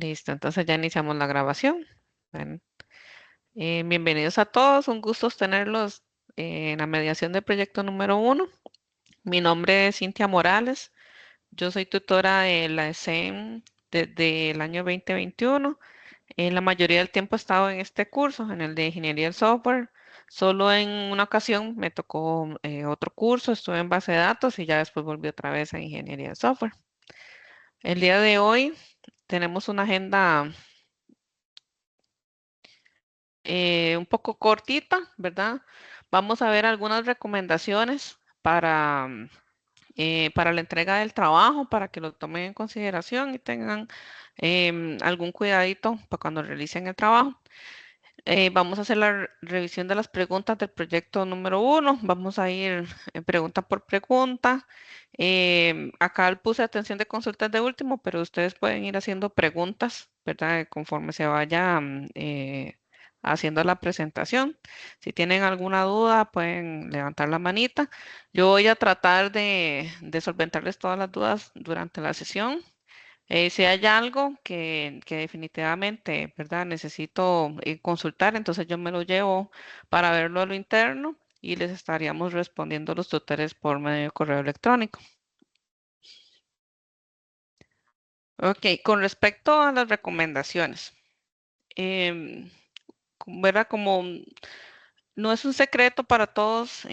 Listo, entonces ya iniciamos la grabación. Bueno, bienvenidos a todos, un gusto tenerlos en la mediación del proyecto número 1. Mi nombre es Cintia Morales, yo soy tutora de la ESEM desde el año 2021. La mayoría del tiempo he estado en este curso, en el de Ingeniería del Software. Solo en una ocasión me tocó otro curso, estuve en base de datos y ya después volví otra vez a Ingeniería del Software. El día de hoy tenemos una agenda un poco cortita, ¿verdad? Vamos a ver algunas recomendaciones para la entrega del trabajo, para que lo tomen en consideración y tengan algún cuidadito para cuando realicen el trabajo. Vamos a hacer la revisión de las preguntas del proyecto número 1. Vamos a ir pregunta por pregunta. Acá puse atención de consultas de último, pero ustedes pueden ir haciendo preguntas, ¿verdad? Conforme se vaya haciendo la presentación. Si tienen alguna duda, pueden levantar la manita. Yo voy a tratar de solventarles todas las dudas durante la sesión. Si hay algo que definitivamente, ¿verdad? Necesito consultar, entonces yo me lo llevo para verlo a lo interno y les estaríamos respondiendo a los tutores por medio de correo electrónico. Ok, con respecto a las recomendaciones, em, ¿verdad? Como no es un secreto para todos,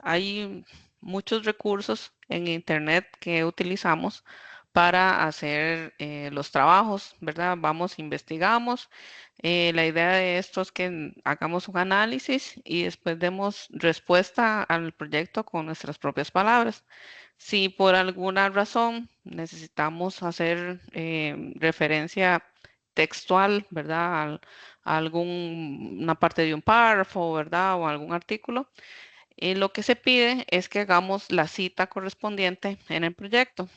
hay muchos recursos en Internet que utilizamos para hacer los trabajos, ¿verdad? Vamos, investigamos. La idea de esto es que hagamos un análisis y después demos respuesta al proyecto con nuestras propias palabras. Si por alguna razón necesitamos hacer referencia textual, ¿verdad? A alguna parte de un párrafo, ¿verdad? O algún artículo, lo que se pide es que hagamos la cita correspondiente en el proyecto.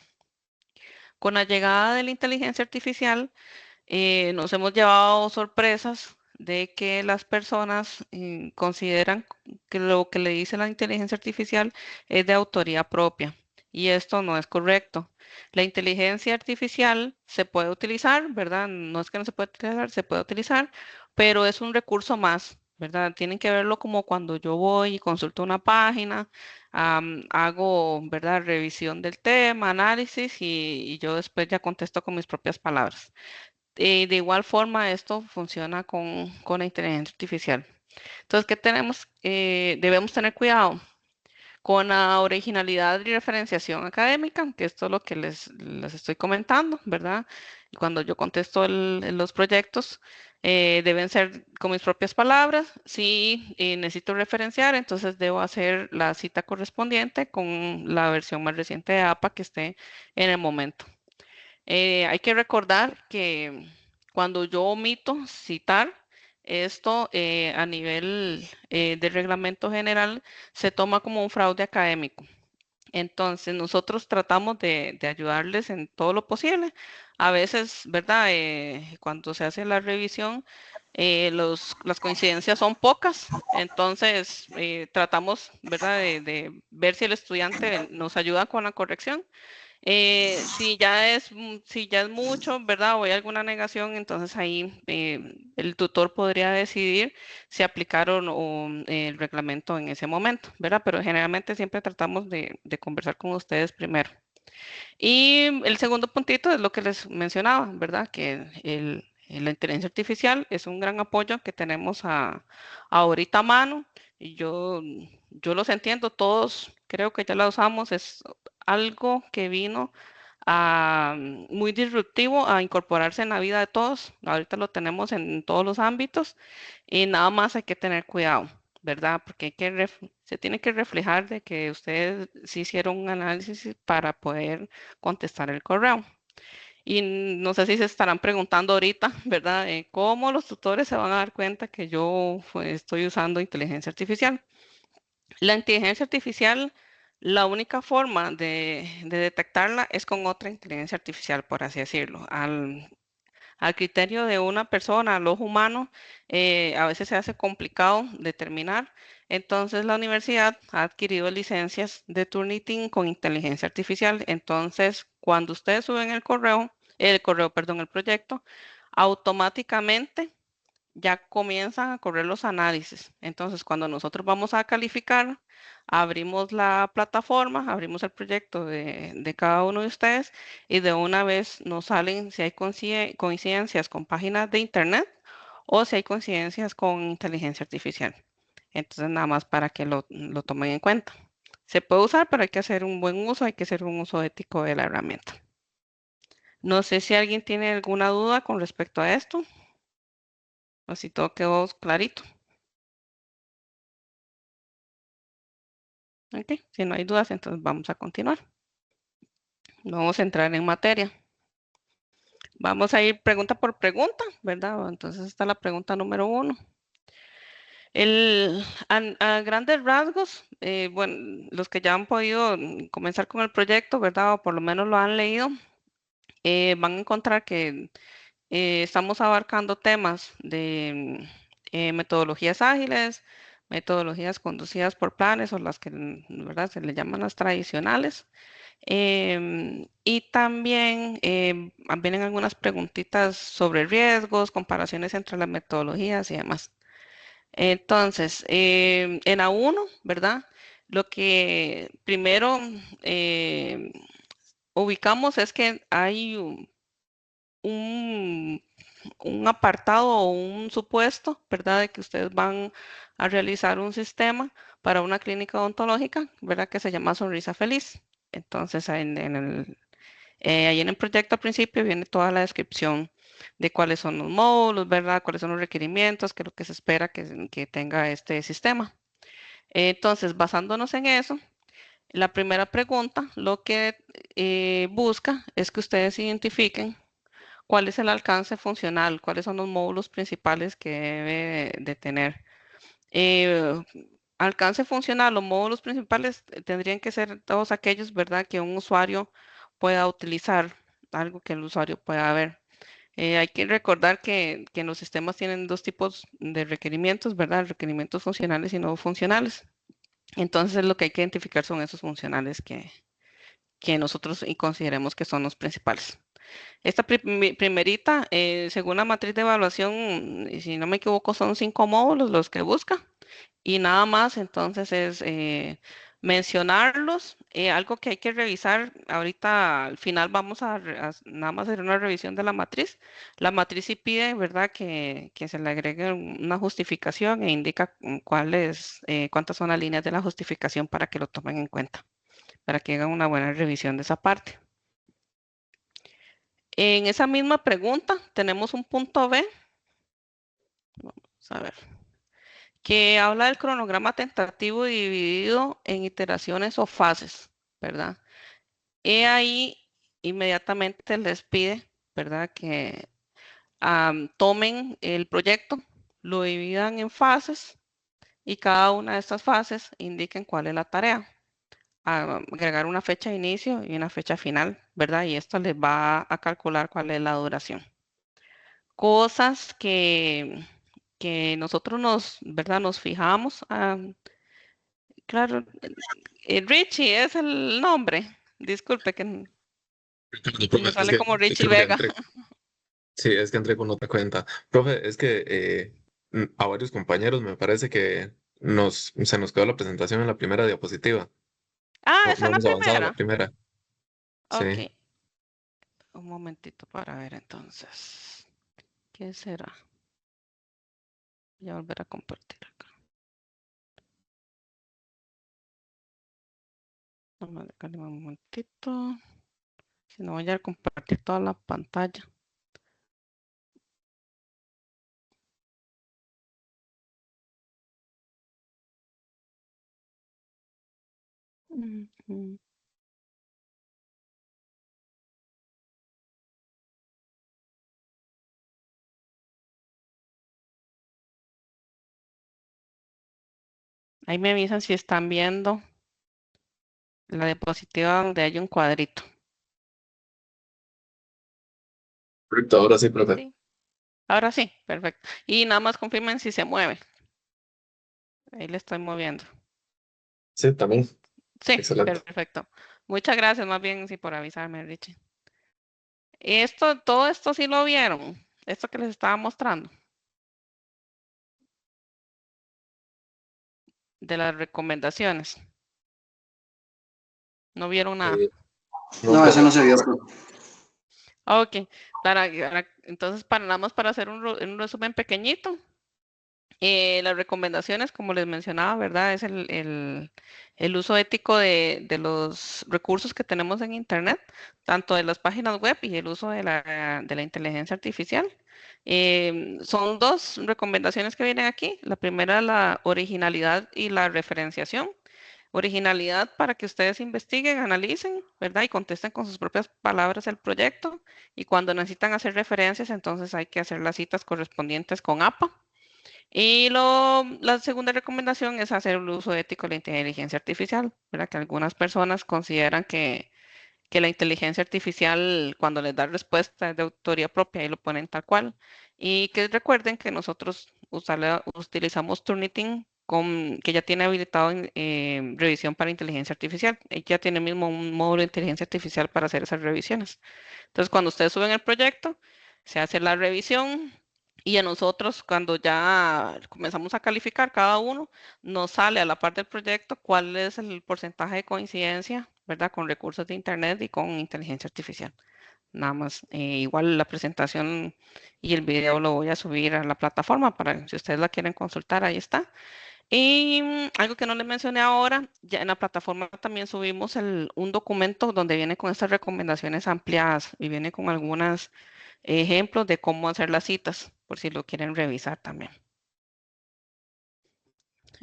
Con la llegada de la inteligencia artificial, nos hemos llevado sorpresas de que las personas consideran que lo que le dice la inteligencia artificial es de autoría propia y esto no es correcto. La inteligencia artificial se puede utilizar, ¿verdad? No es que no se puede utilizar, se puede utilizar, pero es un recurso más, ¿verdad? Tienen que verlo como cuando yo voy y consulto una página, hago, ¿verdad? Revisión del tema, análisis y yo después ya contesto con mis propias palabras. De igual forma, esto funciona con la inteligencia artificial. Entonces, ¿qué tenemos? Debemos tener cuidado con la originalidad y referenciación académica, que esto es lo que les estoy comentando, ¿verdad? Y cuando yo contesto los proyectos, deben ser con mis propias palabras. Si necesito referenciar, entonces debo hacer la cita correspondiente con la versión más reciente de APA que esté en el momento. Hay que recordar que cuando yo omito citar, esto a nivel de reglamento general se toma como un fraude académico. Entonces, nosotros tratamos de ayudarles en todo lo posible. A veces, ¿verdad? Cuando se hace la revisión, las coincidencias son pocas. Entonces, tratamos, ¿verdad? De ver si el estudiante nos ayuda con la corrección. Si ya es mucho, ¿verdad? O hay alguna negación, entonces ahí el tutor podría decidir si aplicar o no el reglamento en ese momento, ¿verdad? Pero generalmente siempre tratamos de conversar con ustedes primero. Y el segundo puntito es lo que les mencionaba, ¿verdad? Que la inteligencia artificial es un gran apoyo que tenemos ahorita a mano y yo los entiendo, todos creo que ya la usamos, es algo que vino muy disruptivo a incorporarse en la vida de todos. Ahorita lo tenemos en todos los ámbitos y nada más hay que tener cuidado, ¿verdad? Porque se tiene que reflejar de que ustedes sí hicieron un análisis para poder contestar el correo. Y no sé si se estarán preguntando ahorita, ¿verdad? ¿Cómo los tutores se van a dar cuenta que yo estoy usando inteligencia artificial? La inteligencia artificial, la única forma de detectarla es con otra inteligencia artificial, por así decirlo. Al criterio de una persona, al ojo humano, a veces se hace complicado determinar. Entonces, la universidad ha adquirido licencias de Turnitin con inteligencia artificial. Entonces, cuando ustedes suben el correo, el proyecto, automáticamente ya comienzan a correr los análisis. Entonces, cuando nosotros vamos a calificar, abrimos la plataforma, abrimos el proyecto de cada uno de ustedes y de una vez nos salen si hay coincidencias con páginas de internet o si hay coincidencias con inteligencia artificial. Entonces, nada más para que lo tomen en cuenta. Se puede usar, pero hay que hacer un buen uso, hay que hacer un uso ético de la herramienta. No sé si alguien tiene alguna duda con respecto a esto, o si todo quedó clarito. Ok, si no hay dudas, entonces vamos a continuar. Vamos a entrar en materia. Vamos a ir pregunta por pregunta, ¿verdad? Entonces está la pregunta número 1. A grandes rasgos, bueno, los que ya han podido comenzar con el proyecto, ¿verdad? O por lo menos lo han leído, van a encontrar que estamos abarcando temas de metodologías ágiles, metodologías conducidas por planes o las que, ¿verdad? Se le llaman las tradicionales. Y también vienen algunas preguntitas sobre riesgos, comparaciones entre las metodologías y demás. Entonces, en A1, ¿verdad? Lo que primero ubicamos es que hay un, un apartado o un supuesto, ¿verdad? De que ustedes van a realizar un sistema para una clínica odontológica, ¿verdad? Que se llama Sonrisa Feliz. Entonces, ahí en el proyecto al principio viene toda la descripción de cuáles son los módulos, ¿verdad? Cuáles son los requerimientos, qué es lo que se espera que tenga este sistema. Entonces, basándonos en eso, la primera pregunta lo que busca es que ustedes identifiquen cuál es el alcance funcional, cuáles son los módulos principales que debe de tener. Eh, Alcance funcional, los módulos principales tendrían que ser todos aquellos, ¿verdad?, que un usuario pueda utilizar, algo que el usuario pueda ver. Hay que recordar que los sistemas tienen dos tipos de requerimientos, ¿verdad? Requerimientos funcionales y no funcionales. Entonces, lo que hay que identificar son esos funcionales que nosotros consideremos que son los principales. Esta primerita, según la matriz de evaluación, y si no me equivoco, son 5 módulos los que busca y nada más, entonces es mencionarlos. Algo que hay que revisar, ahorita al final vamos nada más hacer una revisión de la matriz. La matriz sí pide, ¿verdad?, que se le agregue una justificación e indica cuántas son las líneas de la justificación para que lo tomen en cuenta, para que hagan una buena revisión de esa parte. En esa misma pregunta tenemos un punto B, vamos a ver, que habla del cronograma tentativo dividido en iteraciones o fases, ¿verdad? Y ahí inmediatamente les pide, ¿verdad?, que tomen el proyecto, lo dividan en fases y cada una de estas fases indiquen cuál es la tarea. Agregar una fecha de inicio y una fecha final, ¿verdad? Y esto les va a calcular cuál es la duración. Cosas que nosotros ¿verdad? Nos fijamos. Claro, Richie es el nombre. Disculpe Ricardo, que me profe, es sale que como Richie creo que Vega. entré, sí, es que entré con otra cuenta. Profe, es que a varios compañeros me parece que se nos quedó la presentación en la primera diapositiva. Ah, No, esa no es la hemos avanzado a la primera. primera. Ok, Sí. un momentito para ver entonces. ¿Qué será? Voy a volver a compartir acá. Vamos a dejarle un momentito. Si no, voy a compartir toda la pantalla. Ujú. Ahí me avisan si están viendo la diapositiva donde hay un cuadrito. Correcto, ahora sí, profe. Sí, ahora sí, perfecto. Y nada más confirmen si se mueve. Ahí le estoy moviendo. Sí, también. Sí, Excelente. perfecto. Muchas gracias más bien sí por avisarme, Richie. Todo esto sí lo vieron, esto que les estaba mostrando, de las recomendaciones. No vieron nada. Eh, no, No, ese no profe. se vio. Ok, entonces nada más para hacer un resumen pequeñito. Las recomendaciones, como les mencionaba, ¿verdad? Es el uso ético de los recursos que tenemos en Internet, tanto de las páginas web y el uso de la inteligencia artificial. Son dos recomendaciones que vienen aquí. La primera, la originalidad y la referenciación. Originalidad para que ustedes investiguen, analicen, ¿verdad? Y contesten con sus propias palabras el proyecto. Y cuando necesitan hacer referencias, entonces hay que hacer las citas correspondientes con APA. Y la segunda recomendación es hacer el uso ético de la inteligencia artificial, ¿verdad? Que algunas personas consideran que la inteligencia artificial, cuando les da respuesta es de autoría propia y lo ponen tal cual. Y que recuerden que nosotros utilizamos Turnitin, que ya tiene habilitado revisión para inteligencia artificial. Ya tiene mismo un módulo de inteligencia artificial para hacer esas revisiones. Entonces, cuando ustedes suben el proyecto, se hace la revisión y a nosotros, cuando ya comenzamos a calificar cada uno, nos sale a la parte del proyecto cuál es el porcentaje de coincidencia, ¿verdad? Con recursos de Internet y con inteligencia artificial. Nada más, igual la presentación y el video lo voy a subir a la plataforma para si ustedes la quieren consultar, ahí está. Y algo que no les mencioné ahora, ya en la plataforma también subimos un documento donde viene con estas recomendaciones ampliadas y viene con algunos ejemplos de cómo hacer las citas, por si lo quieren revisar también.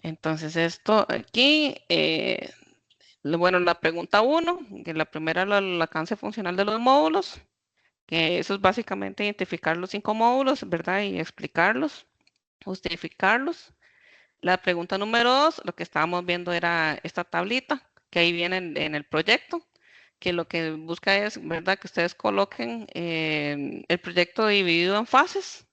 Entonces, esto aquí, bueno, la pregunta uno, que la primera, el alcance funcional de los módulos, que eso es básicamente identificar los 5 módulos, ¿verdad? Y explicarlos, justificarlos. La pregunta número 2, lo que estábamos viendo era esta tablita que ahí viene en el proyecto, que lo que busca es, ¿verdad?, que ustedes coloquen el proyecto dividido en fases,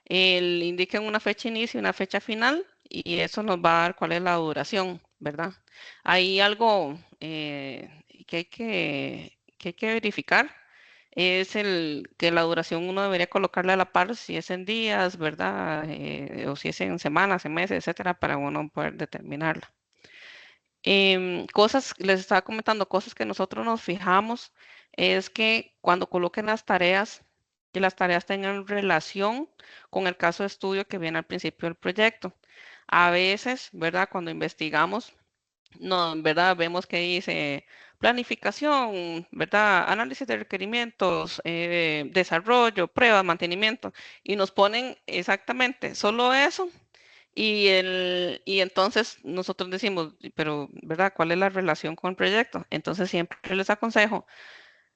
indiquen una fecha inicio y una fecha final, y eso nos va a dar cuál es la duración, ¿verdad? Hay algo que hay que verificar, es que la duración uno debería colocarle a la par si es en días, ¿verdad? O si es en semanas, en meses, etcétera, para uno poder determinarla. Les estaba comentando, cosas que nosotros nos fijamos es que cuando coloquen las tareas, que las tareas tengan relación con el caso de estudio que viene al principio del proyecto. A veces, ¿verdad? Cuando investigamos, no, en verdad vemos que dice planificación, ¿verdad? Análisis de requerimientos, desarrollo, pruebas, mantenimiento, y nos ponen exactamente solo eso. Y entonces nosotros decimos, pero, ¿verdad? ¿Cuál es la relación con el proyecto? Entonces siempre les aconsejo,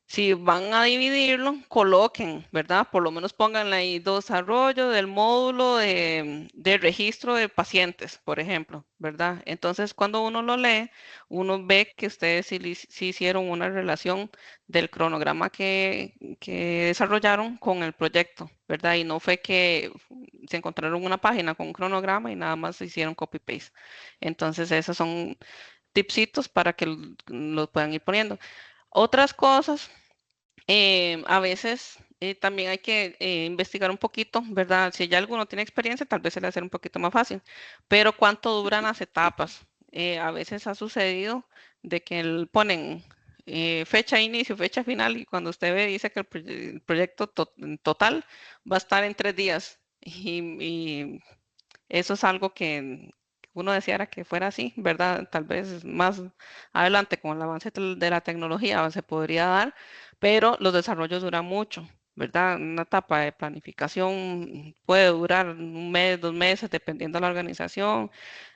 si van a dividirlo, coloquen, ¿verdad? Por lo menos pónganle ahí desarrollo del módulo de registro de pacientes, por ejemplo, ¿verdad? Entonces, cuando uno lo lee, uno ve que ustedes sí hicieron una relación del cronograma que desarrollaron con el proyecto, ¿verdad? Y no fue que se encontraron una página con un cronograma y nada más hicieron copy-paste. Entonces, esos son tipsitos para que los puedan ir poniendo. Otras cosas a veces también hay que investigar un poquito, ¿verdad? Si ya alguno tiene experiencia, tal vez se le va a hacer un poquito más fácil. Pero ¿cuánto duran las etapas? A veces ha sucedido de que ponen fecha inicio, fecha final, y cuando usted ve, dice que el proyecto en total va a estar en 3 días. Y eso es algo que uno deseara que fuera así, ¿verdad? Tal vez más adelante con el avance de la tecnología se podría dar, pero los desarrollos duran mucho, ¿verdad? Una etapa de planificación puede durar un mes, 2 meses, dependiendo de la organización.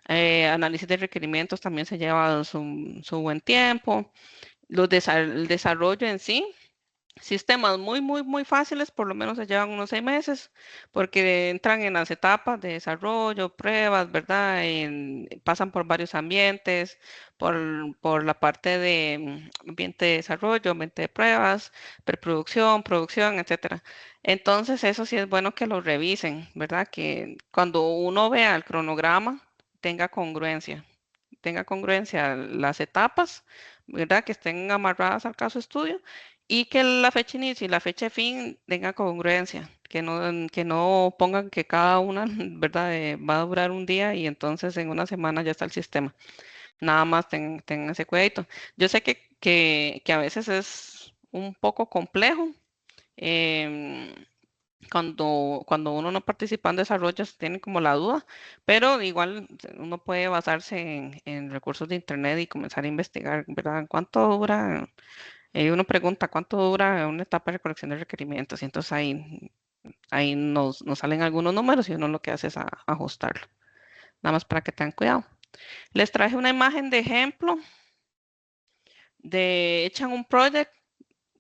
Análisis de requerimientos también se lleva su buen tiempo. El desarrollo en sí. Sistemas muy, muy, muy fáciles, por lo menos se llevan unos 6 meses, porque entran en las etapas de desarrollo, pruebas, ¿verdad? Pasan por varios ambientes, por la parte de ambiente de desarrollo, ambiente de pruebas, preproducción, producción, etcétera. Entonces, eso sí es bueno que lo revisen, ¿verdad? Que cuando uno vea el cronograma, tenga congruencia las etapas, ¿verdad? Que estén amarradas al caso estudio y que la fecha inicio y la fecha de fin tengan congruencia, que no pongan que cada una, ¿verdad? Va a durar un día y entonces en una semana ya está el sistema. Nada más tengan ese cuidadito. Yo sé que a veces es un poco complejo. em, cuando uno no participa en desarrollo, se tiene como la duda, pero igual uno puede basarse en recursos de internet y comenzar a investigar, ¿verdad? ¿Cuánto dura? Uno pregunta cuánto dura una etapa de recolección de requerimientos y entonces ahí nos salen algunos números y uno lo que hace es ajustarlo. Nada más para que tengan cuidado. Les traje una imagen de ejemplo de echan un project.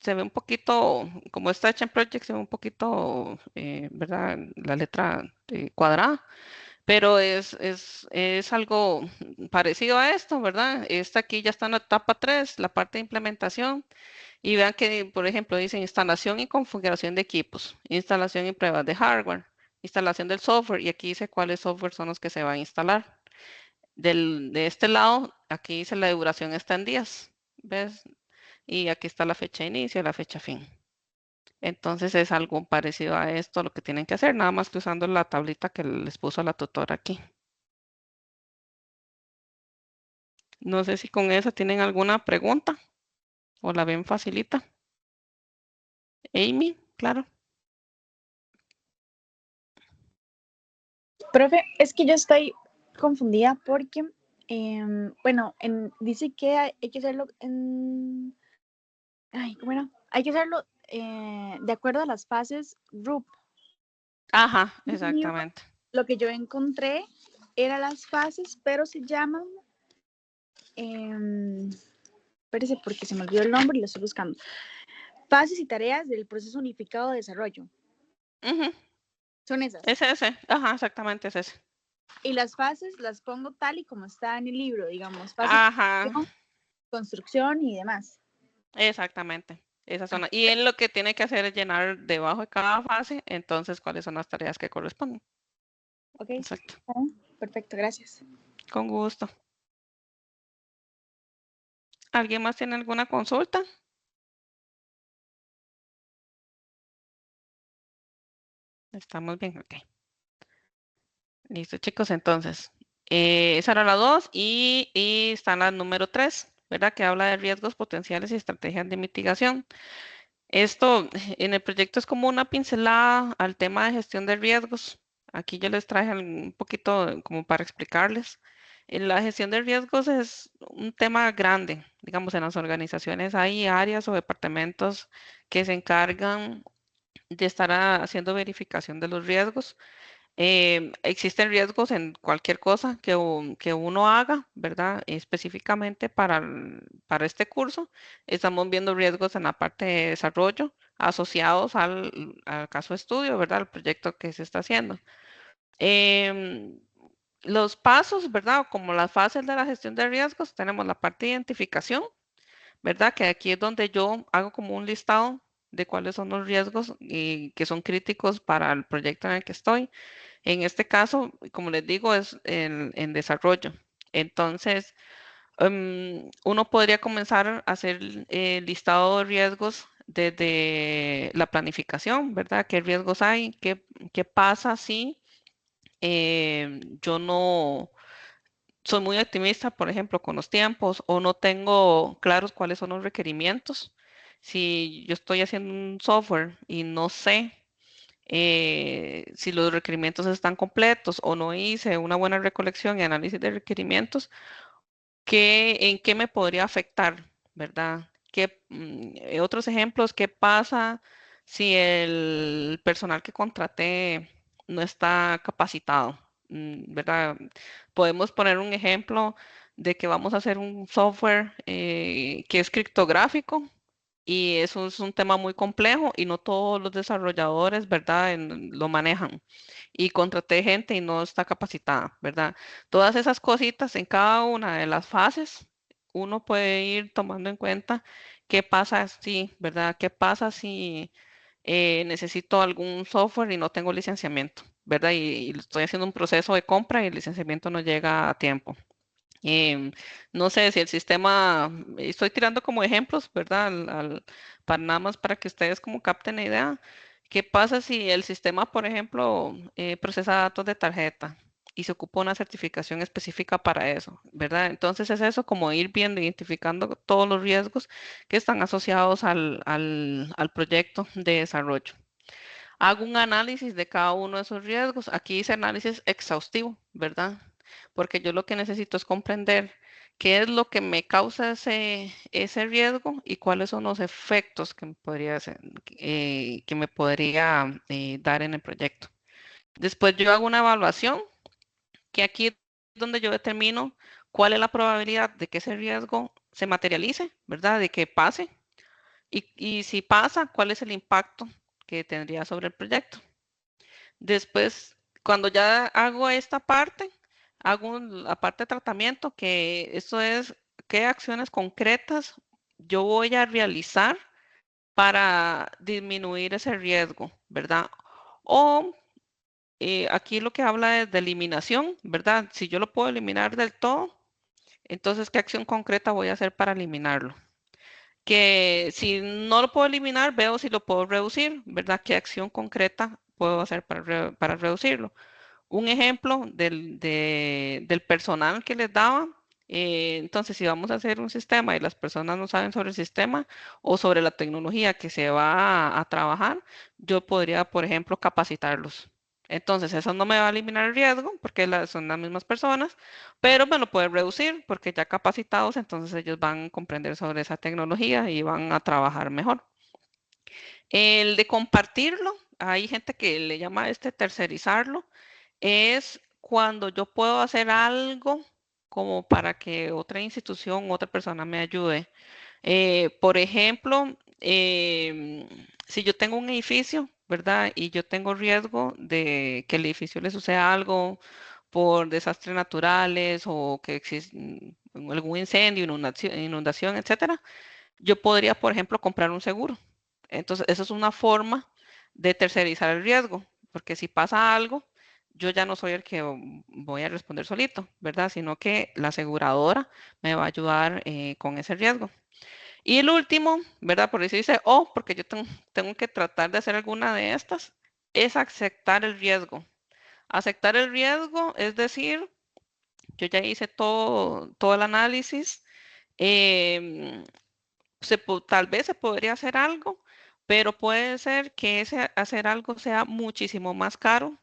Se ve un poquito, como está hecha en project, se ve un poquito, ¿verdad? La letra cuadrada, pero es algo parecido a esto, ¿verdad? Esta aquí ya está en la etapa 3, la parte de implementación. Y vean que, por ejemplo, dice instalación y configuración de equipos, instalación y pruebas de hardware, instalación del software, y aquí dice cuáles software son los que se van a instalar. De este lado, aquí dice la duración está en días, ¿ves? Y aquí está la fecha de inicio y la fecha fin. Entonces es algo parecido a esto lo que tienen que hacer, nada más que usando la tablita que les puso la tutora aquí. No sé si con eso tienen alguna pregunta o la ven facilita. Amy, claro. Profe, es que yo estoy confundida porque, bueno, dice que hay que hacerlo en... Ay, ¿cómo era? Hay que hacerlo de acuerdo a las fases RUP. Ajá, En el libro, exactamente. lo que yo encontré eran las fases, pero se llaman... espérese porque se me olvidó el nombre y lo estoy buscando. Fases y tareas del proceso unificado de desarrollo. Ujú, Son esas. es ese, ajá, exactamente es ese. Y las fases las pongo tal y como está en el libro, digamos, fase Ajá, construcción y demás. exactamente. Esa Ah, zona. Y él lo que tiene que hacer es llenar debajo de cada fase, entonces cuáles son las tareas que corresponden. ok, Exacto. perfecto, gracias. Con gusto. ¿Alguien más tiene alguna consulta? Estamos bien, ok. Listo, chicos, entonces. Esa era la 2 y está la número 3, ¿verdad? Que habla de riesgos potenciales y estrategias de mitigación. Esto en el proyecto es como una pincelada al tema de gestión de riesgos. Aquí yo les traje un poquito como para explicarles. La gestión de riesgos es un tema grande. Digamos, en las organizaciones hay áreas o departamentos que se encargan de estar haciendo verificación de los riesgos. Existen riesgos en cualquier cosa que uno haga, ¿verdad? Específicamente para este curso, estamos viendo riesgos en la parte de desarrollo asociados al caso de estudio, ¿verdad? Al proyecto que se está haciendo. Em, los pasos, ¿verdad? Como las fases de la gestión de riesgos, tenemos la parte de identificación, ¿verdad? Que aquí es donde yo hago como un listado de cuáles son los riesgos y que son críticos para el proyecto en el que estoy. En este caso, como les digo, es en desarrollo. Entonces, uno podría comenzar a hacer el listado de riesgos desde la planificación, ¿verdad? ¿Qué riesgos hay? ¿Qué pasa si yo no soy muy optimista, por ejemplo, con los tiempos o no tengo claros cuáles son los requerimientos? Si yo estoy haciendo un software y no sé si los requerimientos están completos o no hice una buena recolección y análisis de requerimientos, ¿en qué me podría afectar, verdad? Otros ejemplos, ¿qué pasa si el personal que contraté no está capacitado? ¿Verdad? Podemos poner un ejemplo de que vamos a hacer un software que es criptográfico y eso es un tema muy complejo y no todos los desarrolladores, ¿verdad? Lo manejan. Y contraté gente y no está capacitada, ¿verdad? Todas esas cositas en cada una de las fases, uno puede ir tomando en cuenta qué pasa si, ¿verdad? ¿Qué pasa si necesito algún software y no tengo licenciamiento, ¿verdad? Y estoy haciendo un proceso de compra y el licenciamiento no llega a tiempo. No sé si el sistema, estoy tirando como ejemplos, ¿verdad? Para nada más para que ustedes como capten la idea. ¿Qué pasa si el sistema, por ejemplo, procesa datos de tarjeta y se ocupa una certificación específica para eso, ¿verdad? Entonces es eso como ir viendo, identificando todos los riesgos que están asociados al proyecto de desarrollo. Hago un análisis de cada uno de esos riesgos. Aquí dice análisis exhaustivo, ¿verdad? Porque yo lo que necesito es comprender qué es lo que me causa ese riesgo y cuáles son los efectos que me podría, dar en el proyecto. Después yo hago una evaluación, que aquí es donde yo determino cuál es la probabilidad de que ese riesgo se materialice, ¿verdad? De que pase. Y si pasa, cuál es el impacto que tendría sobre el proyecto. Después, cuando ya hago esta parte, hago la parte de tratamiento, que eso es qué acciones concretas yo voy a realizar para disminuir ese riesgo, ¿verdad? O aquí lo que habla es de eliminación, ¿verdad? Si yo lo puedo eliminar del todo, entonces, ¿qué acción concreta voy a hacer para eliminarlo? Que si no lo puedo eliminar, veo si lo puedo reducir, ¿verdad? ¿Qué acción concreta puedo hacer para reducirlo? Un ejemplo del personal que les daba. Entonces, si vamos a hacer un sistema y las personas no saben sobre el sistema o sobre la tecnología que se va a trabajar, yo podría, por ejemplo, capacitarlos. Entonces, eso no me va a eliminar el riesgo porque son las mismas personas, pero me lo puede reducir porque ya capacitados, entonces ellos van a comprender sobre esa tecnología y van a trabajar mejor. El de compartirlo, hay gente que le llama tercerizarlo, es cuando yo puedo hacer algo como para que otra institución, otra persona me ayude. Por ejemplo, si yo tengo un edificio, ¿verdad? Y yo tengo riesgo de que el edificio le suceda algo por desastres naturales o que existe algún incendio, inundación, etcétera, yo podría, por ejemplo, comprar un seguro. Entonces, eso es una forma de tercerizar el riesgo, porque si pasa algo, yo ya no soy el que voy a responder solito, ¿verdad? Sino que la aseguradora me va a ayudar con ese riesgo. Y el último, ¿verdad? Por eso dice, oh, porque yo tengo que tratar de hacer alguna de estas, es aceptar el riesgo. Aceptar el riesgo es decir, yo ya hice todo el análisis, em, tal vez se podría hacer algo, pero puede ser que ese hacer algo sea muchísimo más caro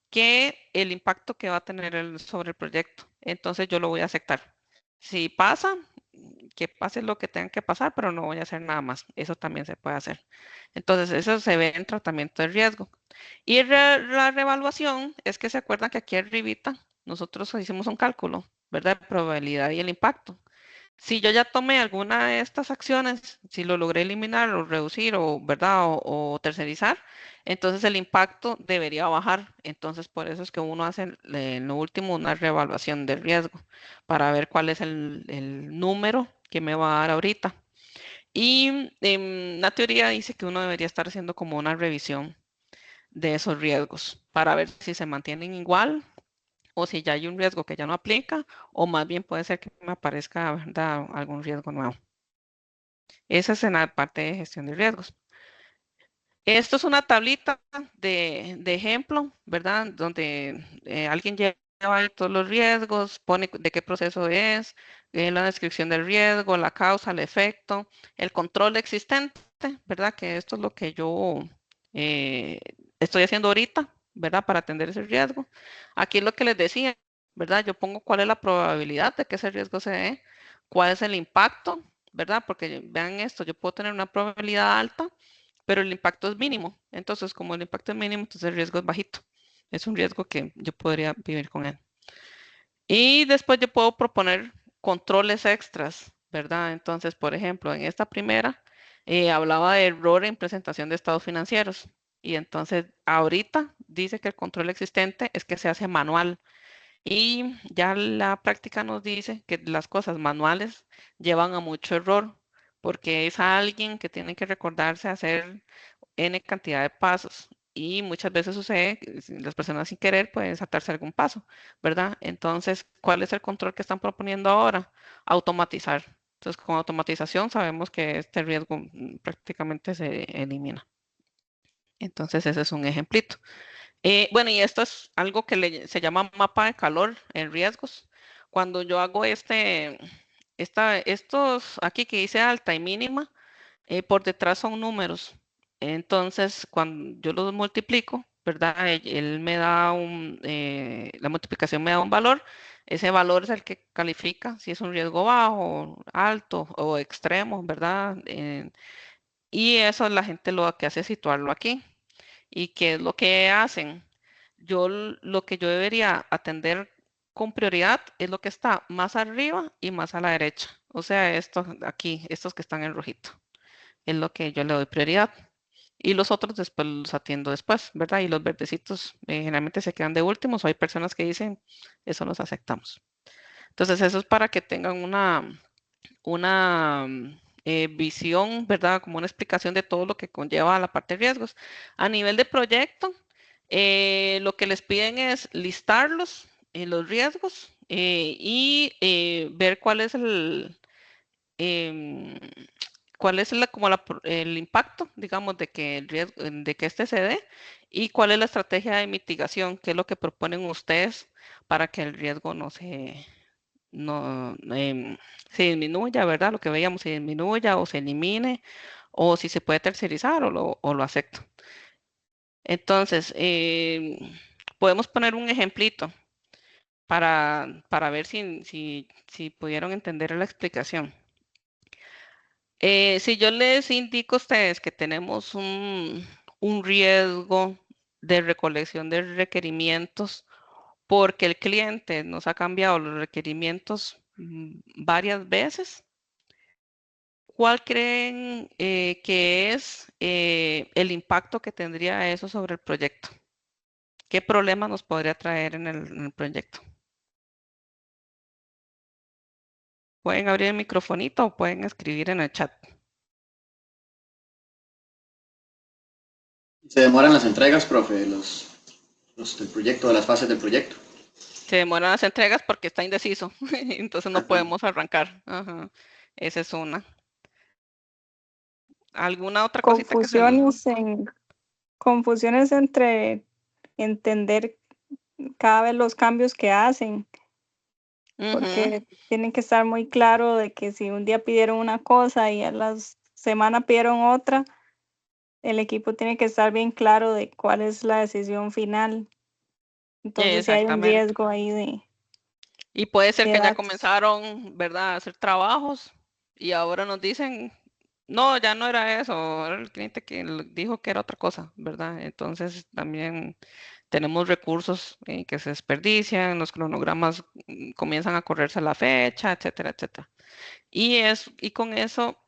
que el impacto que va a tener sobre el proyecto. Entonces yo lo voy a aceptar. Si pasa, que pase lo que tenga que pasar, pero no voy a hacer nada más. Eso también se puede hacer. Entonces eso se ve en tratamiento de riesgo. Y la reevaluación es que se acuerdan que aquí arribita nosotros hicimos un cálculo, ¿verdad? De probabilidad y el impacto. Si yo ya tomé alguna de estas acciones, si lo logré eliminar o reducir o, ¿verdad? O tercerizar, entonces el impacto debería bajar. Entonces por eso es que uno hace en lo último una reevaluación de riesgo para ver cuál es el número que me va a dar ahorita. Y la teoría dice que uno debería estar haciendo como una revisión de esos riesgos para ver si se mantienen igual o si ya hay un riesgo que ya no aplica, o más bien puede ser que me aparezca, ¿verdad? Algún riesgo nuevo. Esa es en la parte de gestión de riesgos. Esto es una tablita de ejemplo, ¿verdad? Donde alguien lleva ahí todos los riesgos, pone de qué proceso es, la descripción del riesgo, la causa, el efecto, el control existente, ¿verdad? Que esto es lo que yo eh, estoy haciendo ahorita, ¿verdad? Para atender ese riesgo. Aquí es lo que les decía, ¿verdad? Yo pongo cuál es la probabilidad de que ese riesgo se dé, cuál es el impacto, ¿verdad? Porque vean esto, yo puedo tener una probabilidad alta, pero el impacto es mínimo. Entonces, como el impacto es mínimo, entonces el riesgo es bajito. Es un riesgo que yo podría vivir con él. Y después yo puedo proponer controles extras, ¿verdad? Entonces, por ejemplo, en esta primera hablaba de error en presentación de estados financieros. Y entonces, ahorita dice que el control existente es que se hace manual. Y ya la práctica nos dice que las cosas manuales llevan a mucho error, porque es alguien que tiene que recordarse hacer N cantidad de pasos. y muchas veces sucede que las personas sin querer pueden saltarse algún paso, ¿verdad? Entonces, ¿cuál es el control que están proponiendo ahora? Automatizar. Entonces, con automatización sabemos que este riesgo prácticamente se elimina. Entonces, ese es un ejemplito. Bueno, y esto es algo que se llama mapa de calor en riesgos. Cuando yo hago estos aquí que dice alta y mínima, por detrás son números. Entonces, cuando yo los multiplico, ¿verdad? Él me da la multiplicación me da un valor. Ese valor es el que califica si es un riesgo bajo, alto o extremo, ¿verdad? Y eso la gente lo que hace es situarlo aquí. ¿Y qué es lo que hacen? Lo que yo debería atender con prioridad es lo que está más arriba y más a la derecha. O sea, estos aquí, estos que están en rojito es lo que yo le doy prioridad. Y los otros después los atiendo después, ¿verdad? Y los verdecitos generalmente se quedan de últimos o hay personas que dicen, eso los aceptamos. Entonces, eso es para que tengan una visión, ¿verdad? Como una explicación de todo lo que conlleva la parte de riesgos. A nivel de proyecto, lo que les piden es listarlos, los riesgos, y ver cuál es em, cuál es el impacto, digamos, de que el riesgo, de que este se dé y cuál es la estrategia de mitigación, qué es lo que proponen ustedes para que el riesgo no se disminuya, ¿verdad? Lo que veíamos, se disminuya o se elimine o si se puede tercerizar o lo acepto. Entonces, podemos poner un ejemplito para ver si pudieron entender la explicación. Si yo les indico a ustedes que tenemos un riesgo de recolección de requerimientos porque el cliente nos ha cambiado los requerimientos varias veces, ¿cuál creen que es el impacto que tendría eso sobre el proyecto? ¿Qué problema nos podría traer en el proyecto? Pueden abrir el microfonito o pueden escribir en el chat. Se demoran las entregas, profe, los del proyecto, de las fases del proyecto. Se demoran las entregas porque está indeciso, entonces no podemos arrancar. Ajá. Esa es una. ¿Alguna otra cosita que se... Confusiones entre entender cada vez los cambios que hacen, porque tienen que estar muy claro de que si un día pidieron una cosa y a la semana pidieron otra, el equipo tiene que estar bien claro de cuál es la decisión final. Entonces, si hay un Exactamente. riesgo ahí Y puede ser de que ya datos. comenzaron, ¿verdad?, a hacer trabajos y ahora nos dicen, no, ya no era eso, era el cliente que dijo que era otra cosa, ¿verdad? Entonces también tenemos recursos que se desperdician, los cronogramas comienzan a correrse a la fecha, etcétera, etcétera. Y con eso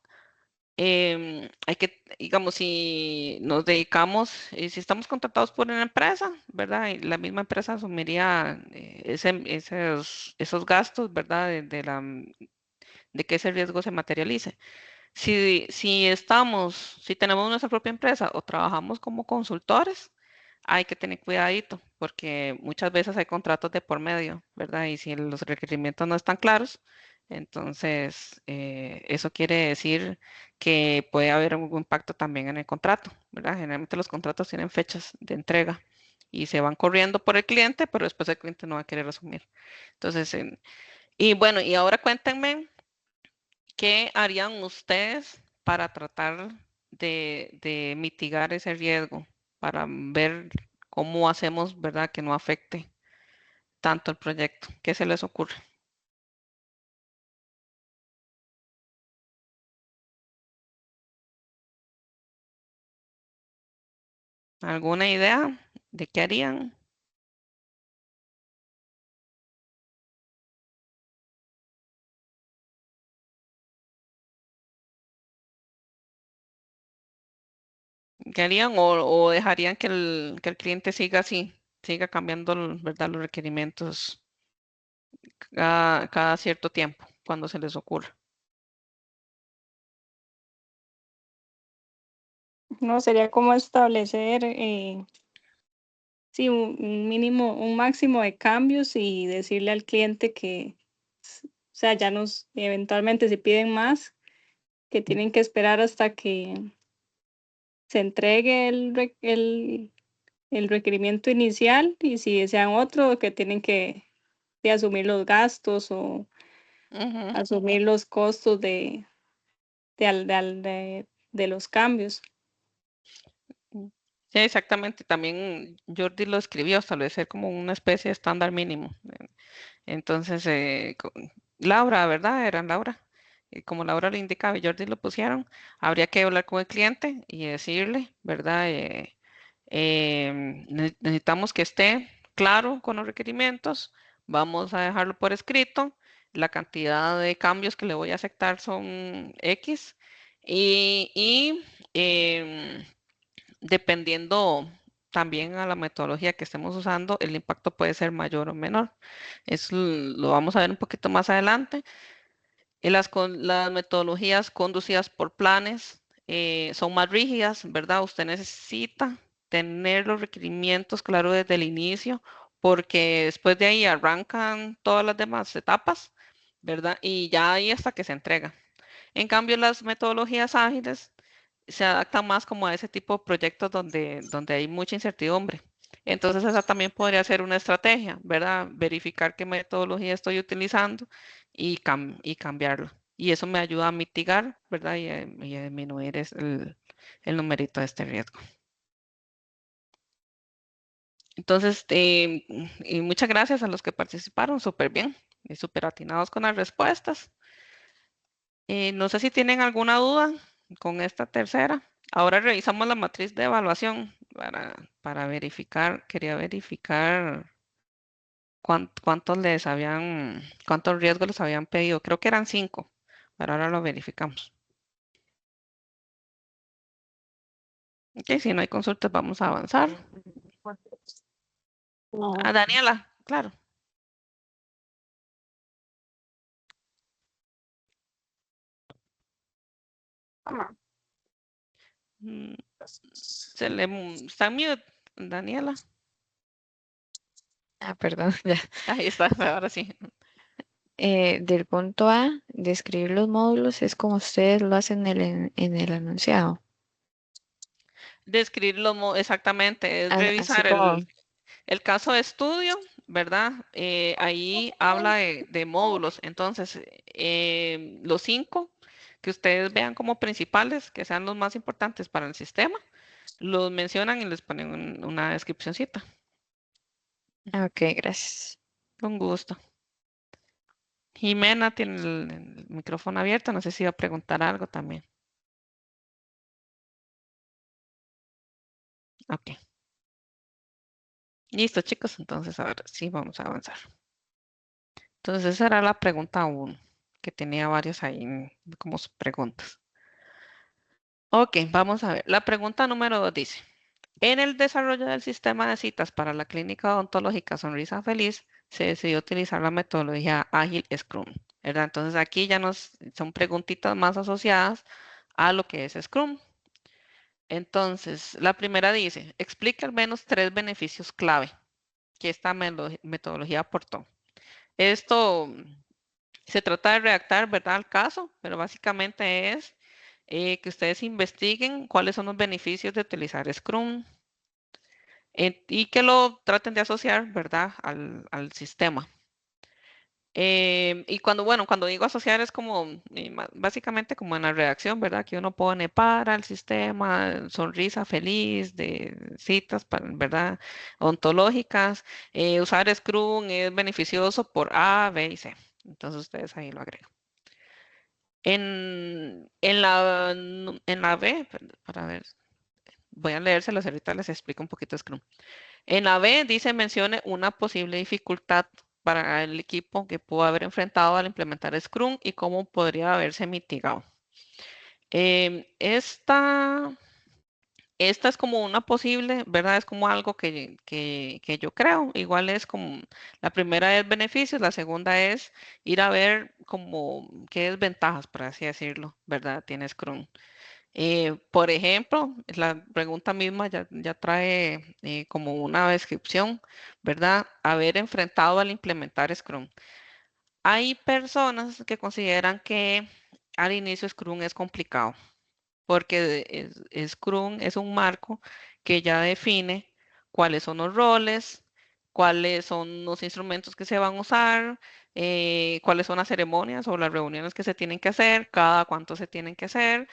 hay que, digamos, si nos dedicamos, si estamos contratados por una empresa, ¿verdad? Y la misma empresa asumiría esos gastos, ¿verdad? De que ese riesgo se materialice. Si tenemos nuestra propia empresa o trabajamos como consultores, hay que tener cuidadito, porque muchas veces hay contratos de por medio, ¿verdad? Y si los requerimientos no están claros, entonces eso quiere decir que puede haber un impacto también en el contrato, ¿verdad? Generalmente los contratos tienen fechas de entrega y se van corriendo por el cliente, pero después el cliente no va a querer asumir. Entonces, y bueno, y ahora cuéntenme. ¿Qué harían ustedes para tratar de mitigar ese riesgo? Para ver cómo hacemos, ¿verdad?, que no afecte tanto el proyecto. ¿Qué se les ocurre? ¿Alguna idea de qué harían? ¿Qué harían o dejarían que el cliente siga así, siga cambiando, ¿verdad?, los requerimientos cada cierto tiempo, cuando se les ocurra? No, sería como establecer sí, un mínimo, un máximo de cambios y decirle al cliente que, o sea, ya nos, eventualmente si piden más, que tienen que esperar hasta que se entregue el requerimiento inicial y si desean otro, que tienen que de asumir los gastos o Ujú. asumir los costos de los cambios. Sí, exactamente. También Jordi lo escribió, establecer como una especie de estándar mínimo. Entonces, Laura, ¿verdad? Era Laura. Y como Laura lo indicaba y Jordi lo pusieron, habría que hablar con el cliente y decirle, ¿verdad? Necesitamos que esté claro con los requerimientos. Vamos a dejarlo por escrito. La cantidad de cambios que le voy a aceptar son X. Y dependiendo también a la metodología que estemos usando, el impacto puede ser mayor o menor. Eso lo vamos a ver un poquito más adelante. Las metodologías conducidas por planes son más rígidas, ¿verdad? Usted necesita tener los requerimientos claros desde el inicio, porque después de ahí arrancan todas las demás etapas, ¿verdad? Y ya ahí hasta que se entrega. En cambio, las metodologías ágiles se adaptan más como a ese tipo de proyectos donde hay mucha incertidumbre. Entonces, esa también podría ser una estrategia, ¿verdad? Verificar qué metodología estoy utilizando y cambiarla. Y eso me ayuda a mitigar, ¿verdad? Y a disminuir el numerito de este riesgo. Entonces, y muchas gracias a los que participaron, súper bien y súper atinados con las respuestas. No sé si tienen alguna duda con esta tercera. Ahora revisamos la matriz de evaluación para verificar, quería verificar cuántos riesgos les habían pedido. Creo que eran 5, pero ahora lo verificamos. Ok, si no hay consultas, vamos a avanzar. A Daniela, claro. Mm, está en mute, Daniela. Ah, perdón, ya. Ahí está, ahora sí. Del punto A, describir los módulos es como ustedes lo hacen en el enunciado. Describirlo exactamente, es Así revisar como, el caso de estudio, ¿verdad? Ahí habla de módulos. Entonces, los 5 que ustedes vean como principales, que sean los más importantes para el sistema, los mencionan y les ponen una descripcióncita. ok, gracias. Con gusto. Jimena tiene el micrófono abierto, no sé si va a preguntar algo también. Ok. Listo, chicos, entonces ahora sí vamos a avanzar. Entonces, esa era la pregunta 1, que tenía varios ahí como preguntas. Ok, vamos a ver. La pregunta número 2 dice, en el desarrollo del sistema de citas para la clínica odontológica Sonrisa Feliz, se decidió utilizar la metodología ágil Scrum, ¿verdad? Entonces aquí ya son preguntitas más asociadas a lo que es Scrum. Entonces, la primera dice, explica al menos 3 beneficios clave que esta metodología aportó. Esto se trata de redactar, ¿verdad?, el caso, pero básicamente es que ustedes investiguen cuáles son los beneficios de utilizar Scrum y que lo traten de asociar, ¿verdad?, al sistema. Y cuando digo asociar es como básicamente como en la redacción, ¿verdad? Que uno pone para el sistema, sonrisa feliz de citas, ¿verdad? Ontológicas. Usar Scrum es beneficioso por A, B y C. Entonces ustedes ahí lo agregan. En la B, para ver, voy a leérselos ahorita les explico un poquito de Scrum. En la B dice mencione una posible dificultad para el equipo que pudo haber enfrentado al implementar Scrum y cómo podría haberse mitigado. Esta es como una posible, ¿verdad? Es como algo que yo creo. Igual es como, la primera es beneficios, la segunda es ir a ver como qué desventajas, por así decirlo, ¿verdad? Tiene Scrum. Por ejemplo, la pregunta misma ya trae como una descripción, ¿verdad? Haber enfrentado al implementar Scrum. Hay personas que consideran que al inicio Scrum es complicado, porque Scrum es un marco que ya define cuáles son los roles, cuáles son los instrumentos que se van a usar, cuáles son las ceremonias o las reuniones que se tienen que hacer, cada cuánto se tienen que hacer.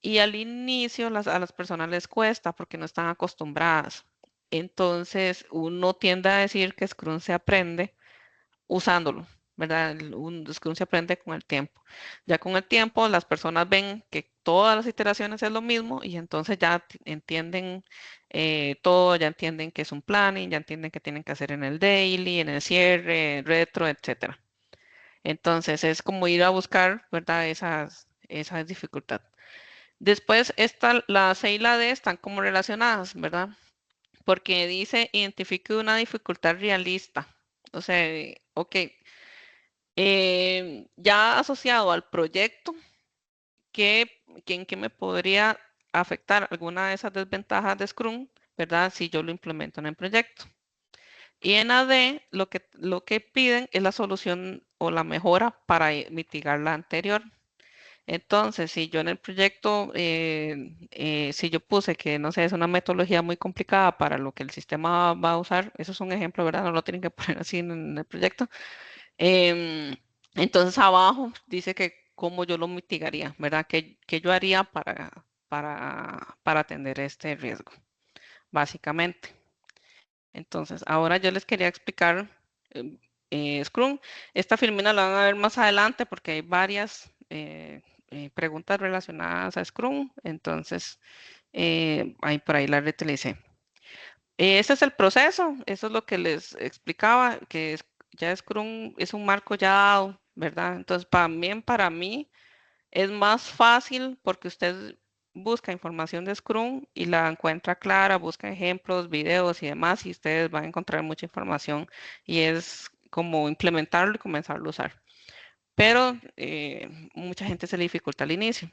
Y al inicio a las personas les cuesta porque no están acostumbradas. Entonces, uno tiende a decir que Scrum se aprende usándolo, ¿verdad? Un Scrum se aprende con el tiempo. Ya con el tiempo, las personas ven que todas las iteraciones es lo mismo y entonces ya entienden todo, ya entienden que es un planning, ya entienden que tienen que hacer en el daily, en el cierre, retro, etcétera. Entonces, es como ir a buscar, ¿verdad? Esa dificultad. Después, la C y la D están como relacionadas, ¿verdad? Porque dice, identifique una dificultad realista. O sea, ok, ya asociado al proyecto, ¿en qué me podría afectar alguna de esas desventajas de Scrum, ¿verdad? Si yo lo implemento en el proyecto. Y en AD lo que piden es la solución o la mejora para mitigar la anterior. Entonces, si yo en el proyecto, si yo puse que, no sé, es una metodología muy complicada para lo que el sistema va a usar, eso es un ejemplo, ¿verdad? No lo tienen que poner así en el proyecto. Em, entonces, abajo dice que cómo yo lo mitigaría, ¿verdad? ¿Qué yo haría para atender este riesgo, básicamente? Entonces, ahora yo les quería explicar Scrum. Esta filmina la van a ver más adelante porque hay varias preguntas relacionadas a Scrum. Entonces, ahí por ahí la reutilicé. Ese es el proceso, eso es lo que les explicaba, que ya Scrum es un marco ya dado, ¿verdad? Entonces, para mí es más fácil porque usted busca información de Scrum y la encuentra clara, busca ejemplos, videos y demás, y ustedes van a encontrar mucha información y es como implementarlo y comenzarlo a usar. Pero mucha gente se le dificulta al inicio.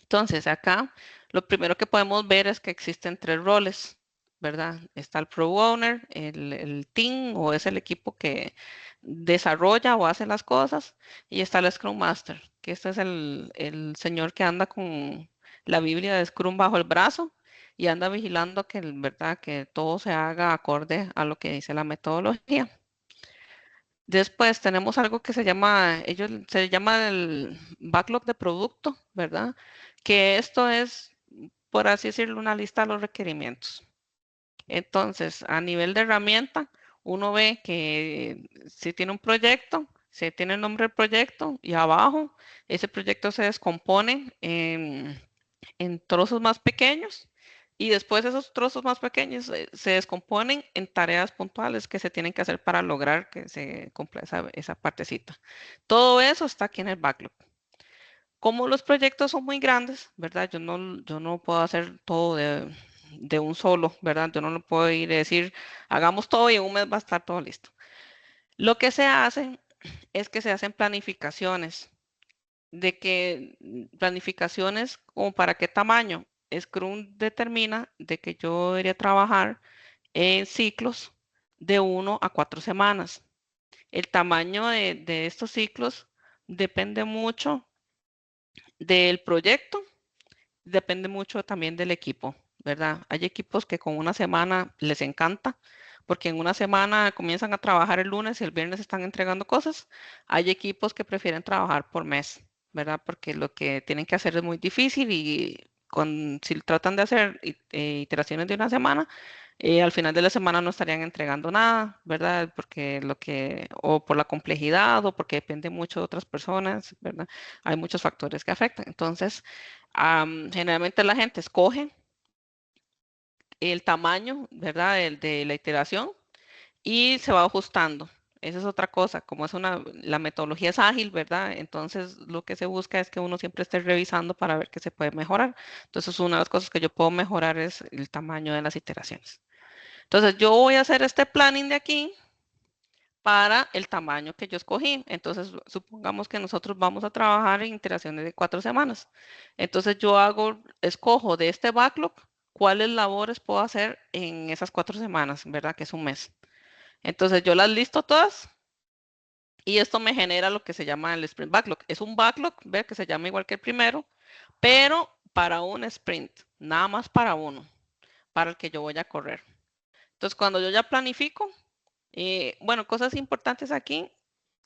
Entonces, acá lo primero que podemos ver es que existen tres roles, ¿verdad? Está el Pro Owner, el team o es el equipo que desarrolla o hace las cosas, y está el Scrum Master, que este es el señor que anda con la Biblia de Scrum bajo el brazo y anda vigilando que, ¿verdad? Que todo se haga acorde a lo que dice la metodología. Después tenemos algo que se llama el backlog de producto, ¿verdad? Que esto es, por así decirlo, una lista de los requerimientos. Entonces, a nivel de herramienta, uno ve que si tiene un proyecto, se tiene el nombre del proyecto y abajo ese proyecto se descompone en trozos más pequeños y después esos trozos más pequeños se descomponen en tareas puntuales que se tienen que hacer para lograr que se cumpla esa partecita. Todo eso está aquí en el backlog. Como los proyectos son muy grandes, ¿verdad? Yo no puedo hacer todo de un solo, ¿verdad? Yo no lo puedo ir y decir, hagamos todo y en un mes va a estar todo listo. Lo que se hace es que se hacen planificaciones de que planificaciones como para qué tamaño. Scrum determina de que yo debería trabajar en ciclos de 1 a 4 semanas. El tamaño de estos ciclos depende mucho del proyecto, depende mucho también del equipo, ¿verdad? Hay equipos que con una semana les encanta, porque en una semana comienzan a trabajar el lunes y el viernes están entregando cosas. Hay equipos que prefieren trabajar por mes, ¿verdad? Porque lo que tienen que hacer es muy difícil y si tratan de hacer iteraciones de una semana, al final de la semana no estarían entregando nada, ¿verdad? Porque o por la complejidad o porque depende mucho de otras personas, ¿verdad? Hay muchos factores que afectan. Entonces, generalmente la gente escoge el tamaño, ¿verdad? De la iteración y se va ajustando. Esa es otra cosa, como la metodología es ágil, ¿verdad? Entonces lo que se busca es que uno siempre esté revisando para ver qué se puede mejorar. Entonces una de las cosas que yo puedo mejorar es el tamaño de las iteraciones. Entonces yo voy a hacer este planning de aquí para el tamaño que yo escogí. Entonces, supongamos que nosotros vamos a trabajar en iteraciones de 4 semanas. Entonces, yo escojo de este backlog cuáles labores puedo hacer en esas 4 semanas, ¿verdad? Que es un mes. Entonces, yo las listo todas y esto me genera lo que se llama el sprint backlog. Es un backlog, ve, que se llama igual que el primero, pero para un sprint, nada más para uno, para el que yo voy a correr. Entonces, cuando yo ya planifico, bueno, cosas importantes aquí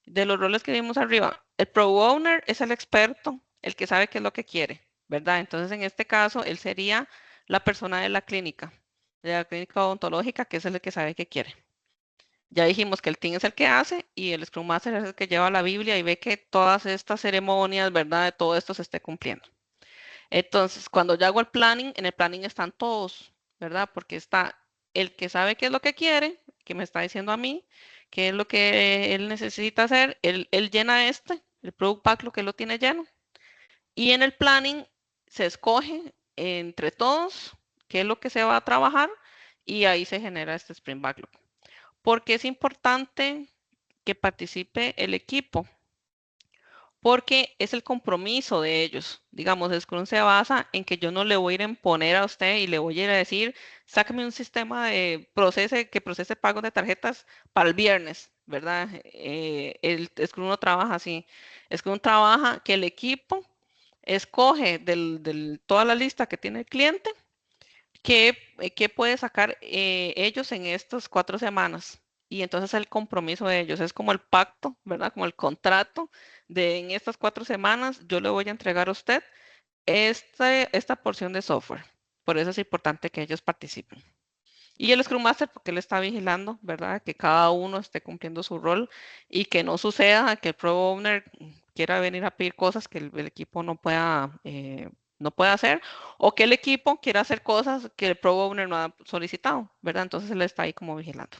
de los roles que vimos arriba. El Pro Owner es el experto, el que sabe qué es lo que quiere, ¿verdad? Entonces, en este caso, él sería la persona de la clínica odontológica, que es el que sabe qué quiere. Ya dijimos que el team es el que hace y el Scrum Master es el que lleva la Biblia y ve que todas estas ceremonias, ¿verdad? De todo esto se esté cumpliendo. Entonces, cuando yo hago el planning, en el planning están todos, ¿verdad? Porque está el que sabe qué es lo que quiere, que me está diciendo a mí, qué es lo que él necesita hacer, él llena el product backlog que lo tiene lleno. Y en el planning se escoge entre todos qué es lo que se va a trabajar y ahí se genera este sprint backlog. Porque es importante que participe el equipo, porque es el compromiso de ellos. Digamos, Scrum se basa en que yo no le voy a ir a imponer a usted y le voy a ir a decir, sácame un sistema que procese pagos de tarjetas para el viernes, ¿verdad? El Scrum no trabaja así. Scrum trabaja que el equipo escoge toda la lista que tiene el cliente, qué puede sacar ellos en estas 4 semanas. Y entonces el compromiso de ellos es como el pacto, ¿verdad? Como el contrato de en estas 4 semanas yo le voy a entregar a usted esta porción de software. Por eso es importante que ellos participen. Y el Scrum Master, porque él está vigilando, ¿verdad? Que cada uno esté cumpliendo su rol y que no suceda que el Pro Owner quiera venir a pedir cosas que el equipo no pueda hacer, o que el equipo quiera hacer cosas que el Pro Owner no ha solicitado, ¿verdad? Entonces él está ahí como vigilando.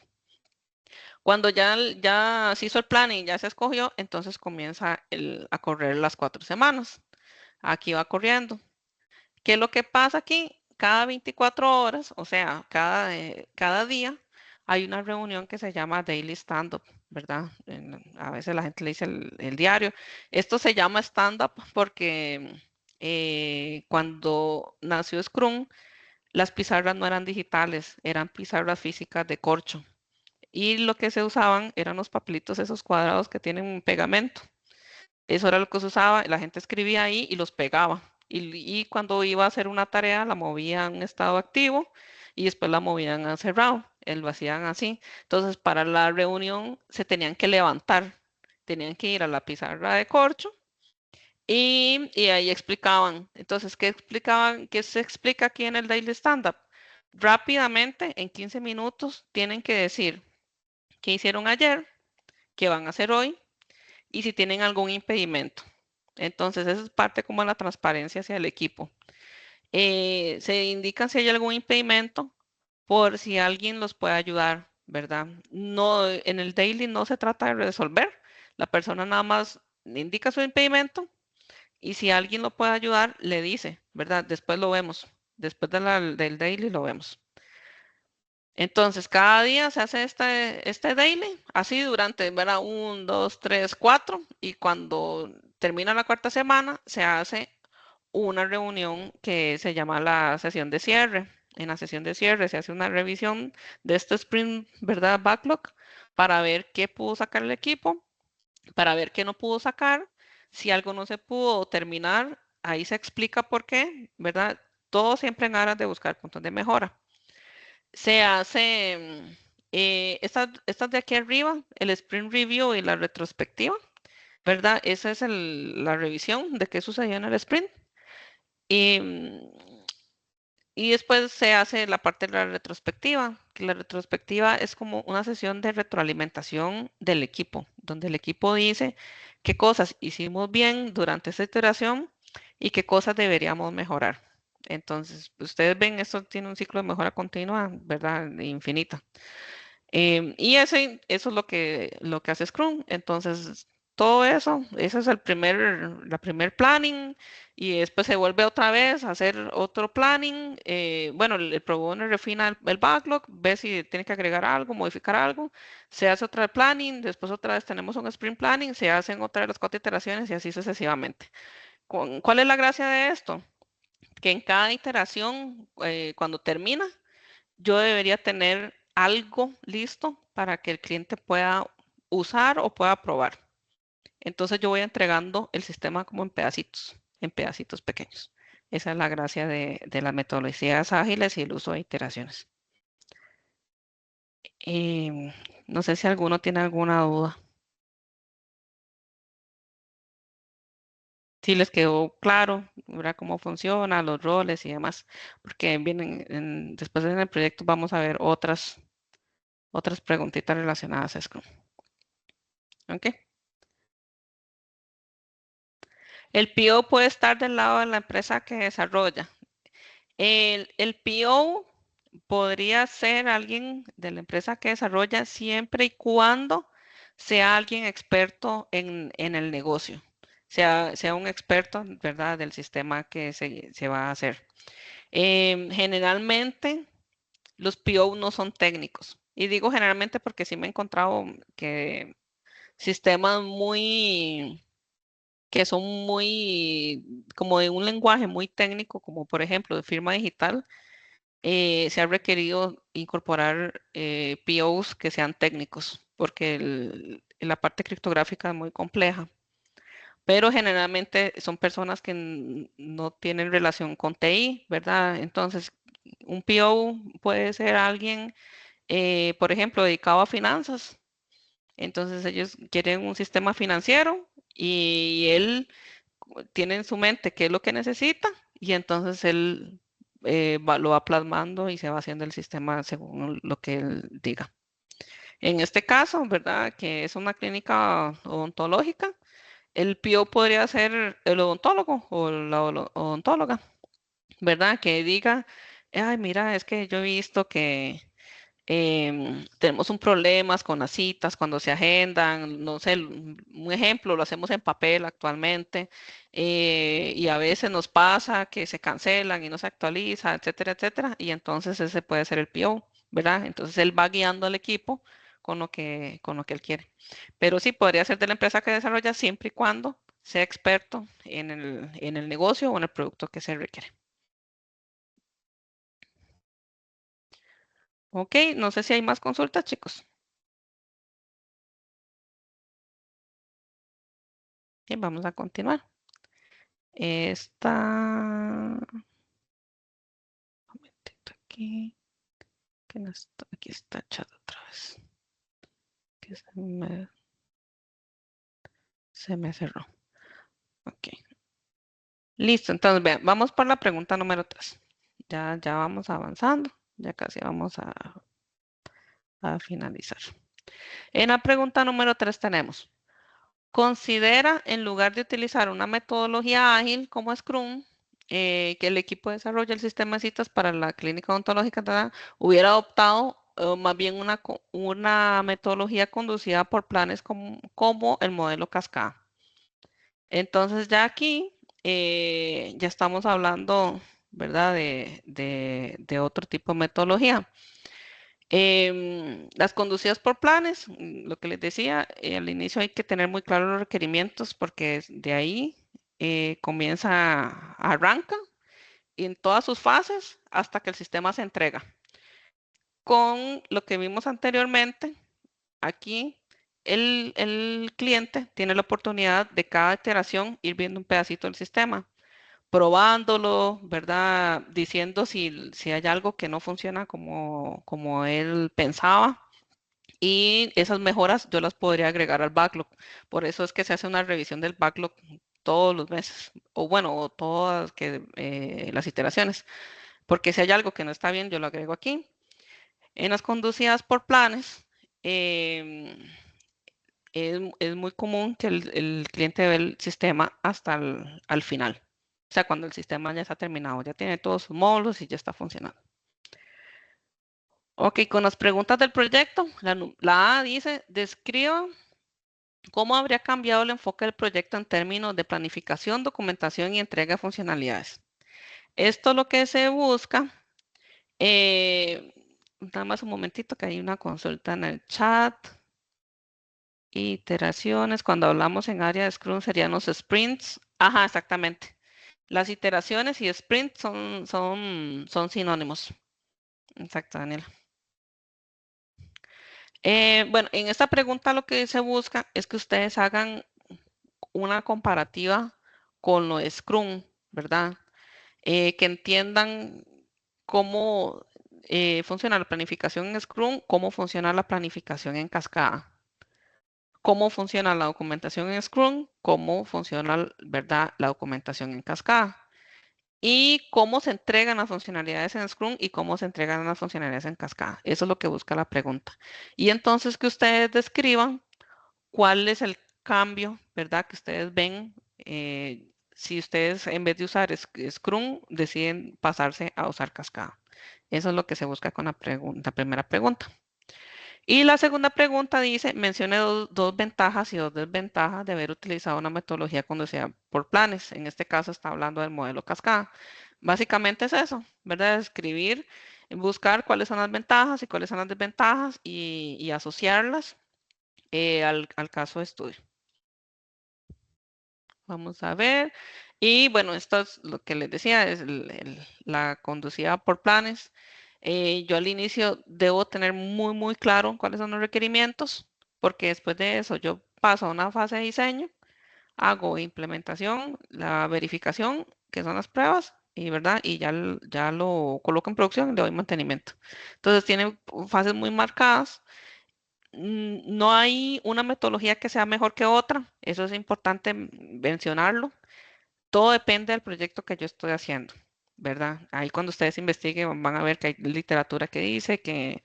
Cuando ya se hizo el planning, ya se escogió, entonces comienza a correr las 4 semanas. Aquí va corriendo. ¿Qué es lo que pasa aquí? Cada 24 horas, o sea, cada día, hay una reunión que se llama Daily Stand-up, ¿verdad? A veces la gente le dice el diario. Esto se llama stand-up porque cuando nació Scrum, las pizarras no eran digitales, eran pizarras físicas de corcho. Y lo que se usaban eran los papelitos esos cuadrados que tienen un pegamento. Eso era lo que se usaba, la gente escribía ahí y los pegaba. Y cuando iba a hacer una tarea, la movían en estado activo y después la movían a cerrado. Lo hacían así. Entonces, para la reunión se tenían que levantar, tenían que ir a la pizarra de corcho y ahí explicaban. Entonces, ¿qué explicaban? ¿Qué se explica aquí en el Daily Stand-Up? Rápidamente, en 15 minutos, tienen que decir qué hicieron ayer, qué van a hacer hoy y si tienen algún impedimento. Entonces, eso es parte como de la transparencia hacia el equipo. Se indica si hay algún impedimento por si alguien los puede ayudar, ¿verdad? No, en el daily no se trata de resolver. La persona nada más indica su impedimento y si alguien lo puede ayudar, le dice, ¿verdad? Después lo vemos. Después del daily lo vemos. Entonces, cada día se hace este daily, así durante, ¿verdad? 1, 2, 3, 4, y cuando termina la 4ª semana, se hace una reunión que se llama la sesión de cierre. En la sesión de cierre se hace una revisión de este sprint, ¿verdad? Backlog, para ver qué pudo sacar el equipo, para ver qué no pudo sacar. Si algo no se pudo terminar, ahí se explica por qué, ¿verdad? Todo siempre en aras de buscar puntos de mejora. Se hace estas de aquí arriba, el sprint review y la retrospectiva, ¿verdad? Esa es la revisión de qué sucedió en el sprint. Y después se hace la parte de la retrospectiva, que la retrospectiva es como una sesión de retroalimentación del equipo, donde el equipo dice qué cosas hicimos bien durante esta iteración y qué cosas deberíamos mejorar. Entonces, ustedes ven, esto tiene un ciclo de mejora continua, ¿verdad? Infinita. Y eso es lo que hace Scrum. Entonces, todo eso, ese es la primer planning, y después se vuelve otra vez a hacer otro planning. Bueno, el product owner refina el backlog, ve si tiene que agregar algo, modificar algo, se hace otra planning, después otra vez tenemos un sprint planning, se hacen otra de las 4 iteraciones y así sucesivamente. ¿Cuál es la gracia de esto? Que en cada iteración, cuando termina, yo debería tener algo listo para que el cliente pueda usar o pueda probar. Entonces yo voy entregando el sistema como en pedacitos pequeños. Esa es la gracia de las metodologías ágiles y el uso de iteraciones. No sé si alguno tiene alguna duda. Si les quedó claro, ¿verdad? Cómo funciona, los roles y demás, porque vienen después en el proyecto vamos a ver otras preguntitas relacionadas a Scrum. ¿Ok? El PO puede estar del lado de la empresa que desarrolla. El PO podría ser alguien de la empresa que desarrolla siempre y cuando sea alguien experto en el negocio, sea un experto, ¿verdad?, del sistema que se va a hacer. Generalmente los PO no son técnicos. Y digo generalmente porque sí me he encontrado que sistemas que son muy, como de un lenguaje muy técnico, como por ejemplo de firma digital, se ha requerido incorporar POs que sean técnicos, porque la parte criptográfica es muy compleja. Pero generalmente son personas que no tienen relación con TI, ¿verdad? Entonces, un PO puede ser alguien, por ejemplo, dedicado a finanzas. Entonces, ellos quieren un sistema financiero y él tiene en su mente qué es lo que necesita y entonces él lo va plasmando y se va haciendo el sistema según lo que él diga. En este caso, ¿verdad? Que es una clínica odontológica, el PO podría ser el odontólogo o la odontóloga, ¿verdad? Que diga, ay, mira, es que yo he visto que tenemos un problema con las citas cuando se agendan, no sé, un ejemplo, lo hacemos en papel actualmente, y a veces nos pasa que se cancelan y no se actualiza, etcétera, etcétera, y entonces ese puede ser el PO, ¿verdad? Entonces él va guiando al equipo con lo que él quiere. Pero sí, podría ser de la empresa que desarrolla siempre y cuando sea experto en el negocio o en el producto que se requiere. Ok, no sé si hay más consultas, chicos. Bien, vamos a continuar. Esta. Un momentito aquí. Que no está, aquí está chat otra vez. Que se me cerró. Ok. Listo, entonces vean, vamos por la pregunta número 3. Ya vamos avanzando. Ya casi vamos a finalizar. En la pregunta número 3 tenemos. Considera, en lugar de utilizar una metodología ágil como Scrum, que el equipo desarrolla el sistema de citas para la clínica odontológica, ¿verdad? Hubiera adoptado más bien una metodología conducida por planes como el modelo cascada. Entonces ya aquí ya estamos hablando, ¿verdad?, de otro tipo de metodología. Las conducidas por planes, lo que les decía, al inicio hay que tener muy claros los requerimientos porque de ahí arranca en todas sus fases hasta que el sistema se entrega. Con lo que vimos anteriormente, aquí el cliente tiene la oportunidad de cada iteración ir viendo un pedacito del sistema, probándolo, ¿verdad? Diciendo si hay algo que no funciona como él pensaba. Y esas mejoras yo las podría agregar al backlog. Por eso es que se hace una revisión del backlog todos los meses, o bueno, o todas las iteraciones. Porque si hay algo que no está bien, yo lo agrego aquí. En las conducidas por planes, em, es muy común que el cliente ve el sistema hasta al final. O sea, cuando el sistema ya está terminado, ya tiene todos sus módulos y ya está funcionando. Ok, con las preguntas del proyecto, la A dice, describa ¿Cómo habría cambiado el enfoque del proyecto en términos de planificación, documentación y entrega de funcionalidades? Esto lo que se busca, nada más un momentito que hay una consulta en el chat. Iteraciones, cuando hablamos en área de Scrum serían los sprints. Ajá, exactamente. Las iteraciones y sprint son sinónimos. Exacto, Daniela. Bueno, en esta pregunta lo que se busca es que ustedes hagan una comparativa con lo de Scrum, ¿verdad? Que entiendan cómo funciona la planificación en Scrum, cómo funciona la planificación en cascada, cómo funciona la documentación en Scrum, cómo funciona, ¿verdad?, la documentación en cascada. Y cómo se entregan las funcionalidades en Scrum y cómo se entregan las funcionalidades en cascada. Eso es lo que busca la pregunta. Y entonces que ustedes describan cuál es el cambio, ¿verdad? Que ustedes ven si ustedes en vez de usar Scrum deciden pasarse a usar cascada. Eso es lo que se busca con la primera pregunta. Y la segunda pregunta dice, mencione dos ventajas y dos desventajas de haber utilizado una metodología conducida por planes. En este caso está hablando del modelo cascada. Básicamente es eso, ¿verdad? Escribir, buscar cuáles son las ventajas y cuáles son las desventajas y asociarlas al caso de estudio. Vamos a ver. Y bueno, esto es lo que les decía, es la conducida por planes. Yo al inicio debo tener muy claro cuáles son los requerimientos, porque después de eso yo paso a una fase de diseño, hago implementación, la verificación, que son las pruebas, y verdad, y ya lo coloco en producción y le doy mantenimiento. Entonces tiene fases muy marcadas. No hay una metodología que sea mejor que otra, eso es importante mencionarlo. Todo depende del proyecto que yo estoy haciendo, ¿verdad? Ahí cuando ustedes investiguen van a ver que hay literatura que dice que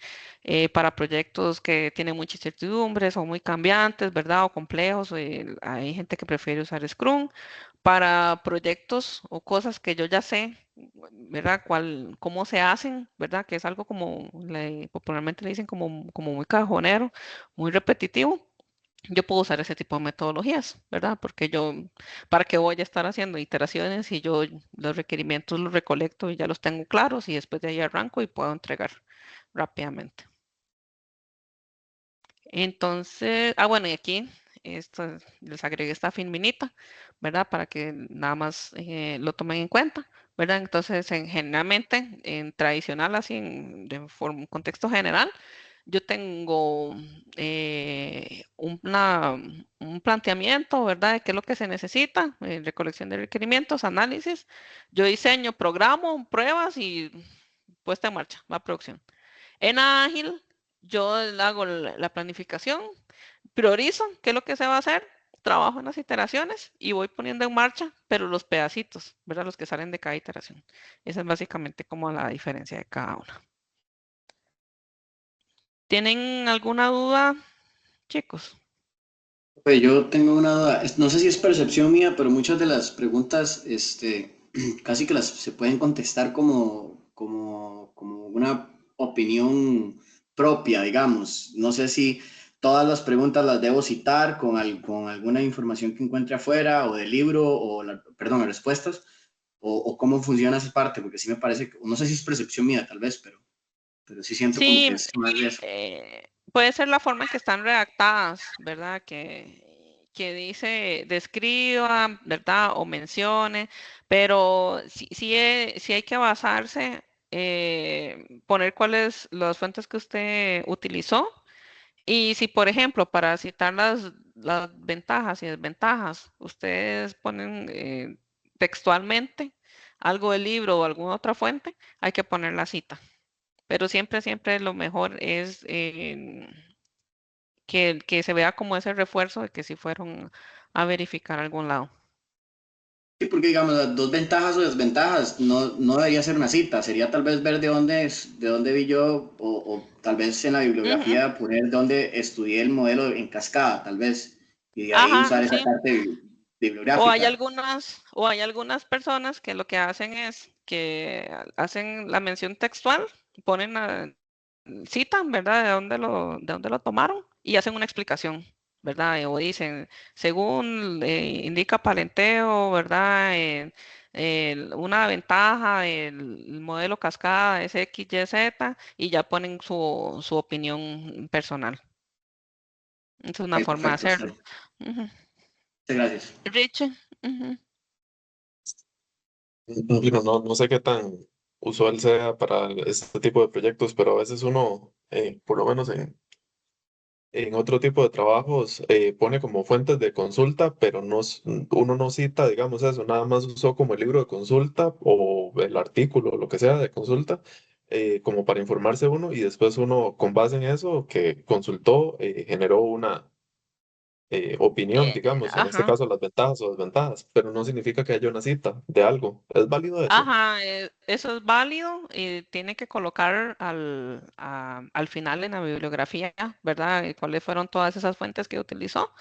para proyectos que tienen mucha incertidumbre o muy cambiantes, ¿verdad? O complejos, hay gente que prefiere usar Scrum. Para proyectos o cosas que yo ya sé, ¿verdad? Cómo se hacen, ¿verdad? Que es algo como popularmente le dicen como muy cajonero, muy repetitivo. Yo puedo usar ese tipo de metodologías, ¿verdad? Porque ¿para qué voy a estar haciendo iteraciones si yo los requerimientos los recolecto y ya los tengo claros y después de ahí arranco y puedo entregar rápidamente? Entonces, bueno, y aquí les agregué esta finminita, ¿verdad? Para que nada más lo tomen en cuenta, ¿verdad? Entonces, generalmente, en tradicional, así, un contexto general, yo tengo un planteamiento, ¿verdad? De qué es lo que se necesita, recolección de requerimientos, análisis. Yo diseño, programo, pruebas y puesta en marcha, la producción. En Ágil, yo hago la planificación, priorizo qué es lo que se va a hacer, trabajo en las iteraciones y voy poniendo en marcha, pero los pedacitos, ¿verdad? Los que salen de cada iteración. Esa es básicamente como la diferencia de cada una. ¿Tienen alguna duda, chicos? Pues yo tengo una duda, no sé si es percepción mía, pero muchas de las preguntas, casi que las se pueden contestar como una opinión propia, digamos. No sé si todas las preguntas las debo citar con alguna información que encuentre afuera o del libro perdón, respuestas, o cómo funciona esa parte, porque sí me parece que, no sé si es percepción mía tal vez, pero sí siento como que Sí, es más de eso. puede ser la forma en que están redactadas, ¿verdad? Que dice describa, ¿verdad? O mencione, pero sí hay que basarse, poner cuáles las fuentes que usted utilizó. Y si, por ejemplo, para citar las ventajas y desventajas, ustedes ponen textualmente algo del libro o alguna otra fuente, hay que poner la cita. Pero siempre lo mejor es que se vea como ese refuerzo de que si fueron a verificar a algún lado. Sí, porque digamos, las dos ventajas o desventajas no debería ser una cita, sería tal vez ver de dónde vi yo, o tal vez en la Ujú. bibliografía poner dónde estudié el modelo en cascada, tal vez, y de ahí Ajá, usar esa sí. parte O hay bibliográfica. algunas personas que lo que hacen es que hacen la mención textual, ponen citan, ¿verdad? De dónde lo tomaron y hacen una explicación, ¿verdad? O dicen, según indica Palenteo, ¿verdad? Una ventaja del modelo cascada es X, Y, Z y ya ponen su opinión personal. Es una Ok, forma de perfecto. hacerlo. Ujú. Muchas gracias. Richie. Ujú. Digo, no sé qué tan usual sea para este tipo de proyectos, pero a veces uno, por lo menos en otro tipo de trabajos, pone como fuentes de consulta, pero uno no cita, digamos eso, nada más usó como el libro de consulta o el artículo o lo que sea de consulta, como para informarse uno y después uno, con base en eso que consultó, generó una opinión, digamos, en este Ajá. caso las ventajas o desventajas, pero no significa que haya una cita de algo. ¿Es válido eso? Ajá, eso es válido y tiene que colocar al final en la bibliografía, ¿verdad? Cuáles fueron todas esas fuentes que utilizó.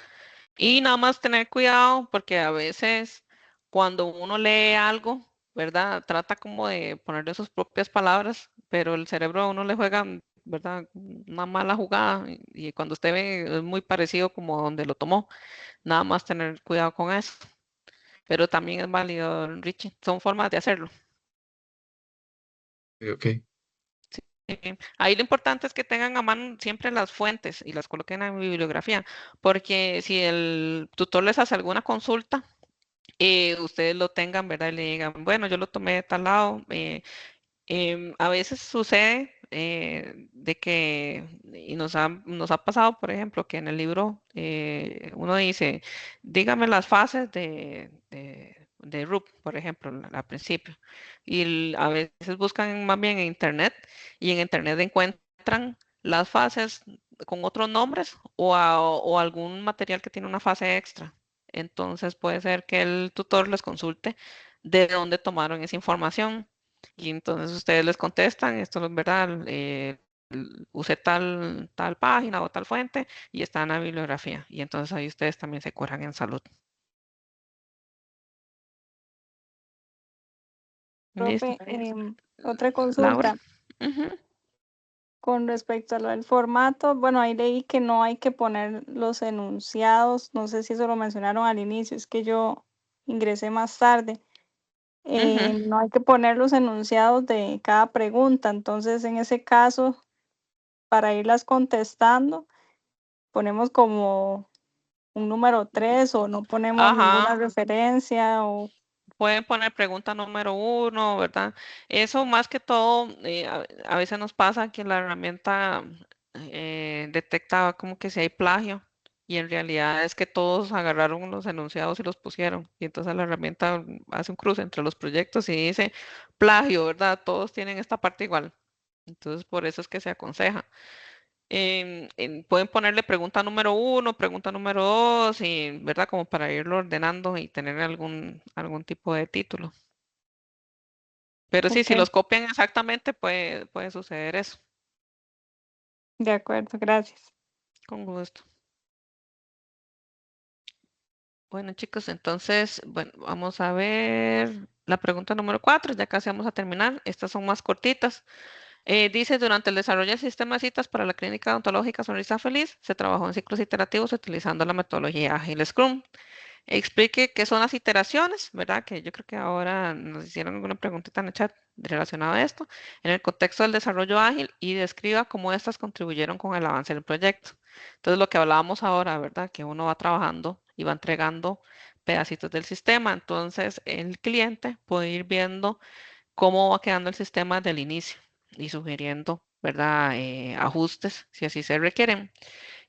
Y nada más tener cuidado porque a veces cuando uno lee algo, ¿verdad? Trata como de ponerle sus propias palabras, pero el cerebro a uno le juega, ¿verdad? Una mala jugada y cuando usted ve es muy parecido como donde lo tomó. Nada más tener cuidado con eso. Pero también es válido, Richie. Son formas de hacerlo. Ok. Ahí lo importante es que tengan a mano siempre las fuentes y las coloquen en la bibliografía, porque si el tutor les hace alguna consulta, ustedes lo tengan, ¿verdad? Y le digan, bueno, yo lo tomé de tal lado. A veces sucede de que, y nos ha pasado, por ejemplo, que en el libro uno dice, dígame las fases de RUP, por ejemplo, al principio. Y a veces buscan más bien en Internet y en Internet encuentran las fases con otros nombres o algún material que tiene una fase extra. Entonces puede ser que el tutor les consulte de dónde tomaron esa información. Y entonces ustedes les contestan, esto es verdad, usé tal página o tal fuente y está en la bibliografía. Y entonces ahí ustedes también se curan en salud. Listo. Profe, otra Laura. consulta Ujú, con respecto a lo del formato. Bueno, ahí leí que no hay que poner los enunciados. No sé si eso lo mencionaron al inicio, es que yo ingresé más tarde. ujú. No hay que poner los enunciados de cada pregunta. Entonces, en ese caso, para irlas contestando, ponemos como un número 3 o no ponemos ninguna Ajá. referencia o Pueden poner pregunta número uno, ¿verdad? Eso más que todo, a veces nos pasa que la herramienta detecta como que si hay plagio y en realidad es que todos agarraron los enunciados y los pusieron y entonces la herramienta hace un cruce entre los proyectos y dice plagio, ¿verdad? Todos tienen esta parte igual. Entonces por eso es que se aconseja. Pueden ponerle pregunta número uno, pregunta número dos, y, ¿verdad? Como para irlo ordenando y tener algún tipo de título. Pero sí, ok, si los copian exactamente, puede suceder eso. de acuerdo, gracias. Con gusto. Bueno, chicos, entonces, bueno, vamos a ver la pregunta número 4, ya casi vamos a terminar. Estas son más cortitas. Dice, durante el desarrollo del sistema de citas para la clínica odontológica Sonrisa Feliz, se trabajó en ciclos iterativos utilizando la metodología Agile Scrum. Explique qué son las iteraciones, ¿verdad? Que yo creo que ahora nos hicieron alguna preguntita en el chat relacionada a esto, en el contexto del desarrollo ágil y describa cómo estas contribuyeron con el avance del proyecto. Entonces, lo que hablábamos ahora, ¿verdad? Que uno va trabajando y va entregando pedacitos del sistema. Entonces, el cliente puede ir viendo cómo va quedando el sistema del inicio y sugiriendo, ¿verdad? Ajustes si así se requieren.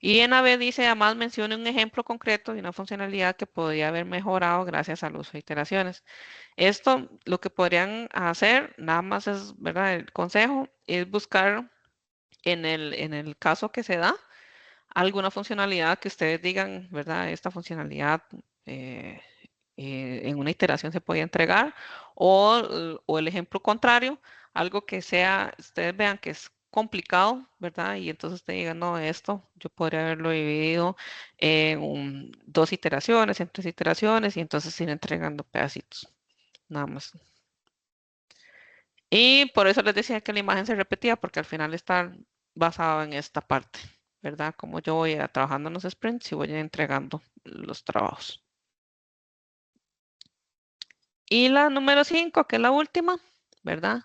Y en AB dice, además mencione un ejemplo concreto de una funcionalidad que podría haber mejorado gracias al uso de iteraciones. Esto, lo que podrían hacer, nada más es, ¿verdad? El consejo es buscar en el caso que se da alguna funcionalidad que ustedes digan, ¿verdad? Esta funcionalidad eh, en una iteración se podía entregar o el ejemplo contrario, algo que sea, ustedes vean que es complicado, ¿verdad? Y entonces ustedes digan, no, esto yo podría haberlo dividido en dos iteraciones, en tres iteraciones y entonces ir entregando pedacitos, nada más. Y por eso les decía que la imagen se repetía porque al final está basado en esta parte. ¿verdad? Como yo voy trabajando en los sprints y voy entregando los trabajos. Y la número 5, que es la última, ¿verdad?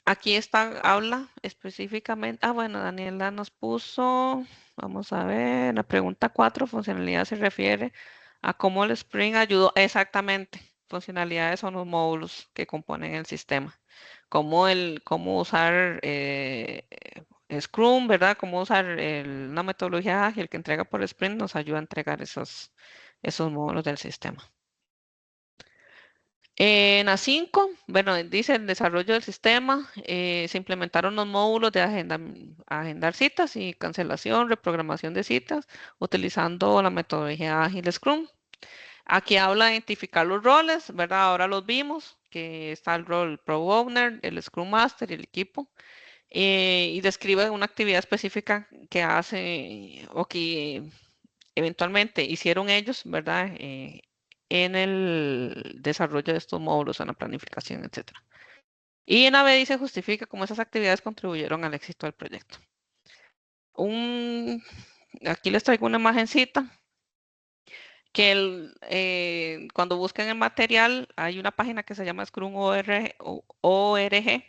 Aquí está, habla específicamente. Bueno, Daniela nos puso, vamos a ver, la pregunta 4, funcionalidad se refiere a cómo el Spring ayudó. Exactamente, funcionalidades son los módulos que componen el sistema. Cómo usar Scrum, ¿verdad? Cómo usar una metodología ágil que entrega por Spring nos ayuda a entregar esos módulos del sistema. En la 5, bueno, dice el desarrollo del sistema, se implementaron los módulos de agendar citas y cancelación, reprogramación de citas, utilizando la metodología ágil Scrum. Aquí habla de identificar los roles, ¿verdad? Ahora los vimos, que está el rol Pro Owner, el Scrum Master y el equipo, y describe una actividad específica que hace o que eventualmente hicieron ellos, ¿verdad? En el desarrollo de estos módulos, en la planificación, etcétera. Y en ABDI se justifica cómo esas actividades contribuyeron al éxito del proyecto. Aquí les traigo una imagencita que cuando busquen el material hay una página que se llama Scrum ORG,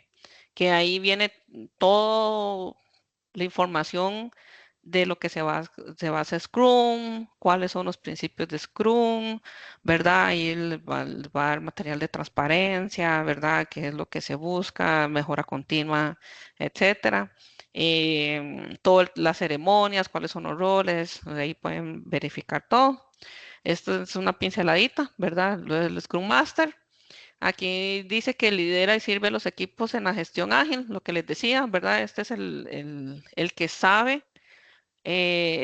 que ahí viene toda la información de lo que se basa Scrum, cuáles son los principios de Scrum, ¿verdad? Ahí les va a dar material de transparencia, ¿verdad? ¿Qué es lo que se busca? Mejora continua, etcétera. Todas las ceremonias, cuáles son los roles, ahí pueden verificar todo. Esto es una pinceladita, ¿verdad? Lo del Scrum Master. Aquí dice que lidera y sirve a los equipos en la gestión ágil, lo que les decía, ¿verdad? Este es el que sabe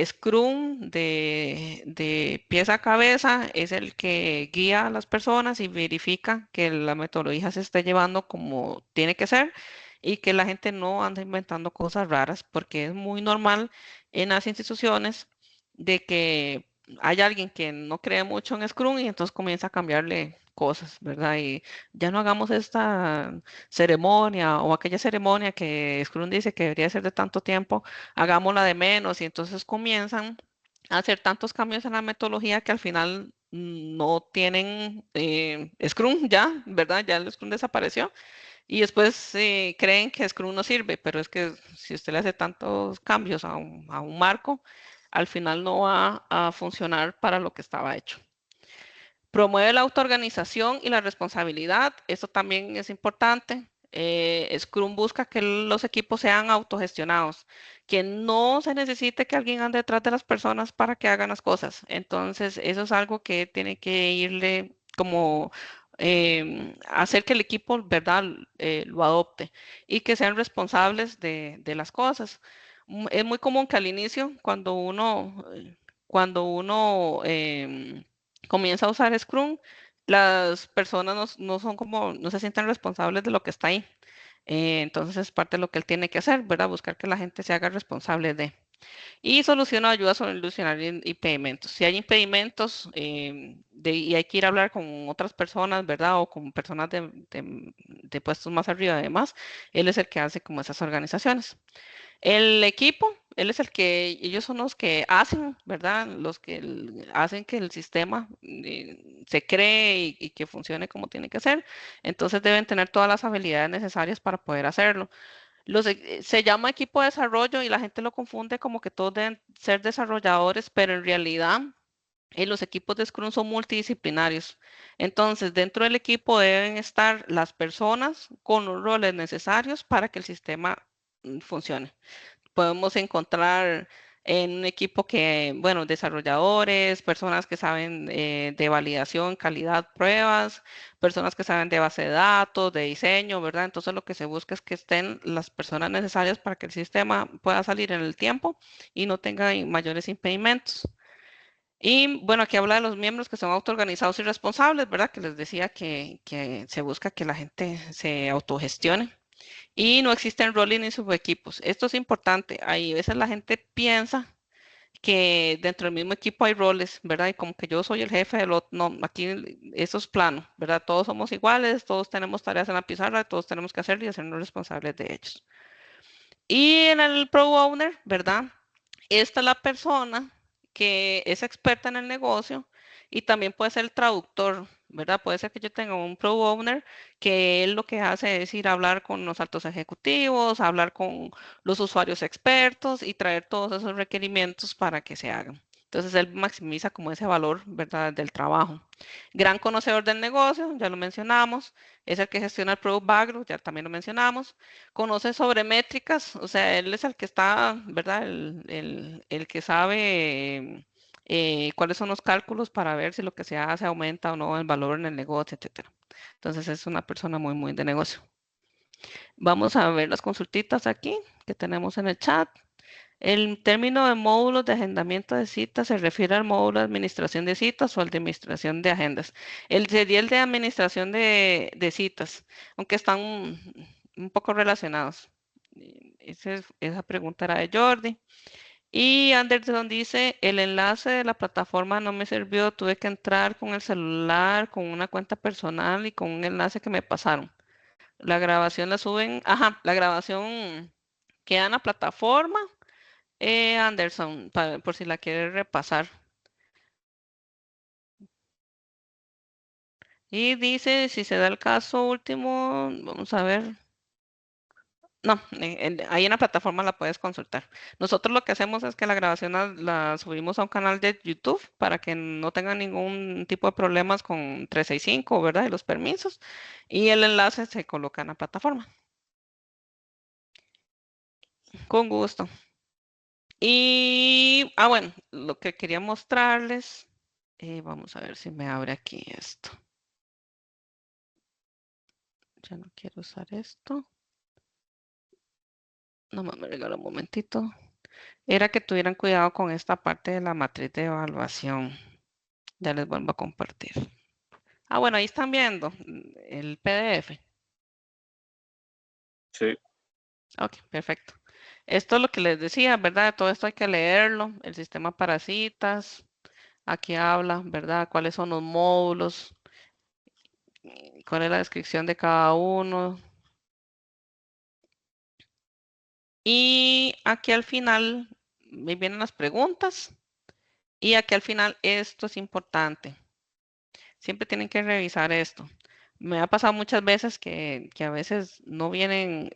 Scrum de pies a cabeza, es el que guía a las personas y verifica que la metodología se esté llevando como tiene que ser y que la gente no anda inventando cosas raras, porque es muy normal en las instituciones de que hay alguien que no cree mucho en Scrum y entonces comienza a cambiarle cosas, ¿verdad? Y ya no hagamos esta ceremonia o aquella ceremonia que Scrum dice que debería ser de tanto tiempo, hagámosla de menos y entonces comienzan a hacer tantos cambios en la metodología que al final no tienen Scrum ya, ¿verdad? Ya el Scrum desapareció y después creen que Scrum no sirve, pero es que si usted le hace tantos cambios a un marco, al final no va a funcionar para lo que estaba hecho. Promueve la autoorganización y la responsabilidad. Esto también es importante. Scrum busca que los equipos sean autogestionados, que no se necesite que alguien ande detrás de las personas para que hagan las cosas. Entonces, eso es algo que tiene que irle como hacer que el equipo, ¿verdad?, lo adopte y que sean responsables de las cosas. Es muy común que al inicio, cuando uno comienza a usar Scrum, las personas no son como, no se sienten responsables de lo que está ahí. Entonces es parte de lo que él tiene que hacer, ¿verdad? Buscar que la gente se haga responsable de. Y soluciona ayuda a solucionar impedimentos. Si hay impedimentos y hay que ir a hablar con otras personas, ¿verdad? O con personas de puestos más arriba, además, él es el que hace como esas organizaciones. El equipo, ellos son los que hacen, ¿verdad? Los que hacen que el sistema se cree y que funcione como tiene que ser. Entonces deben tener todas las habilidades necesarias para poder hacerlo. Se llama equipo de desarrollo y la gente lo confunde como que todos deben ser desarrolladores, pero en realidad los equipos de Scrum son multidisciplinarios. Entonces, dentro del equipo deben estar las personas con los roles necesarios para que el sistema funcione. Podemos encontrar en un equipo que, bueno, desarrolladores, personas que saben de validación, calidad, pruebas, personas que saben de base de datos, de diseño, ¿verdad? Entonces lo que se busca es que estén las personas necesarias para que el sistema pueda salir en el tiempo y no tenga mayores impedimentos. Y bueno, aquí habla de los miembros que son autoorganizados y responsables, ¿verdad? Que les decía que se busca que la gente se autogestione y no existen roles ni subequipos. Esto es importante. Ahí a veces la gente piensa que dentro del mismo equipo hay roles, ¿verdad? Y como que yo soy el jefe del otro. No, aquí eso es plano, ¿verdad? Todos somos iguales, todos tenemos tareas en la pizarra, todos tenemos que hacerlo y hacernos responsables de ellos. Y en el Pro Owner, ¿verdad? Esta es la persona que es experta en el negocio y también puede ser el traductor, ¿verdad? Puede ser que yo tenga un Pro Owner que él lo que hace es ir a hablar con los altos ejecutivos, hablar con los usuarios expertos y traer todos esos requerimientos para que se hagan. Entonces él maximiza como ese valor, ¿verdad? Del trabajo. Gran conocedor del negocio, ya lo mencionamos. Es el que gestiona el Product Backlog, ya también lo mencionamos. Conoce sobre métricas, o sea, él es el que está, ¿verdad? El que sabe cuáles son los cálculos para ver si lo que se hace aumenta o no el valor en el negocio, etcétera. Entonces es una persona muy, muy de negocio. Vamos a ver las consultitas aquí que tenemos en el chat. El término de módulos de agendamiento de citas se refiere al módulo de administración de citas o al de administración de agendas. Sería el de administración de citas, aunque están un poco relacionados. Esa pregunta era de Jordi. Y Anderson dice, el enlace de la plataforma no me sirvió, tuve que entrar con el celular, con una cuenta personal y con un enlace que me pasaron. La grabación la suben, ajá, la grabación queda en la plataforma Anderson, por si la quiere repasar. Y dice, si se da el caso último, vamos a ver. No, ahí en la plataforma la puedes consultar. Nosotros lo que hacemos es que la grabación la subimos a un canal de YouTube para que no tengan ningún tipo de problemas con 365, ¿verdad? Y los permisos. Y el enlace se coloca en la plataforma. Con gusto. Y, bueno, lo que quería mostrarles, vamos a ver si me abre aquí esto. Ya no quiero usar esto. Nomás me regalo un momentito. Era que tuvieran cuidado con esta parte de la matriz de evaluación. Ya les vuelvo a compartir. Bueno, ahí están viendo el PDF. Sí. Ok, perfecto. Esto es lo que les decía, ¿verdad? Todo esto hay que leerlo. El sistema para citas. Aquí habla, ¿verdad? ¿Cuáles son los módulos? ¿Cuál es la descripción de cada uno? Y aquí al final me vienen las preguntas. Y aquí al final esto es importante. Siempre tienen que revisar esto. Me ha pasado muchas veces que a veces no vienen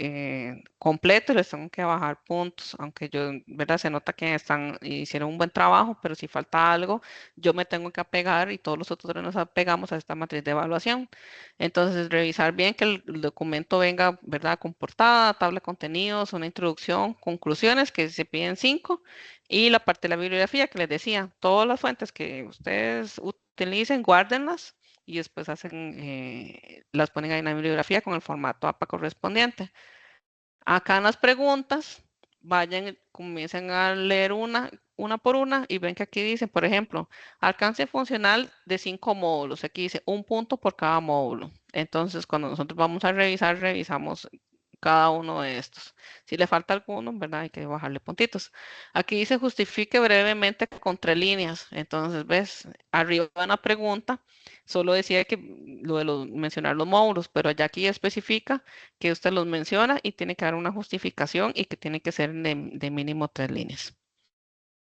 completos y les tengo que bajar puntos, aunque yo, ¿verdad? Se nota que hicieron un buen trabajo, pero si falta algo, yo me tengo que apegar y todos los otros nos apegamos a esta matriz de evaluación. Entonces, revisar bien que el documento venga, ¿verdad? Con portada, tabla de contenidos, una introducción, conclusiones, que se piden 5, y la parte de la bibliografía que les decía, todas las fuentes que ustedes utilicen, guárdenlas y después las ponen ahí en la bibliografía con el formato APA correspondiente. Acá en las preguntas, vayan, comiencen a leer una por una y ven que aquí dice, por ejemplo, alcance funcional de 5 módulos. Aquí dice un punto por cada módulo. Entonces, cuando nosotros vamos a revisar, revisamos cada uno de estos. Si le falta alguno, ¿verdad? Hay que bajarle puntitos. Aquí dice justifique brevemente con 3 líneas. Entonces, ves, arriba en la pregunta, solo decía que lo de mencionar los módulos, pero ya aquí especifica que usted los menciona y tiene que dar una justificación y que tiene que ser de mínimo 3 líneas.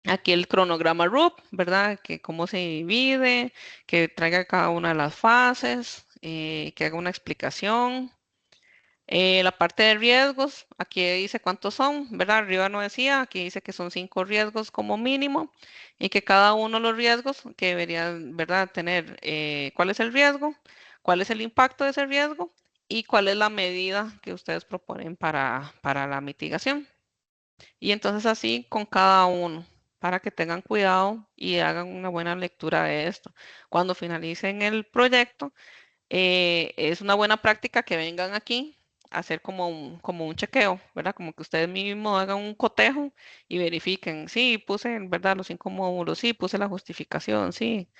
Aquí el cronograma RUP, ¿verdad? Que cómo se divide, que traiga cada una de las fases, que haga una explicación. La parte de riesgos, aquí dice cuántos son, ¿verdad? Arriba no decía, aquí dice que son 5 riesgos como mínimo y que cada uno de los riesgos que deberían, ¿verdad? Tener cuál es el riesgo, cuál es el impacto de ese riesgo y cuál es la medida que ustedes proponen para la mitigación. Y entonces así con cada uno, para que tengan cuidado y hagan una buena lectura de esto. Cuando finalicen el proyecto, es una buena práctica que vengan aquí a hacer como un chequeo, ¿verdad? Como que ustedes mismos hagan un cotejo y verifiquen, sí, puse, ¿verdad? Los 5 módulos, sí, puse la justificación, sí.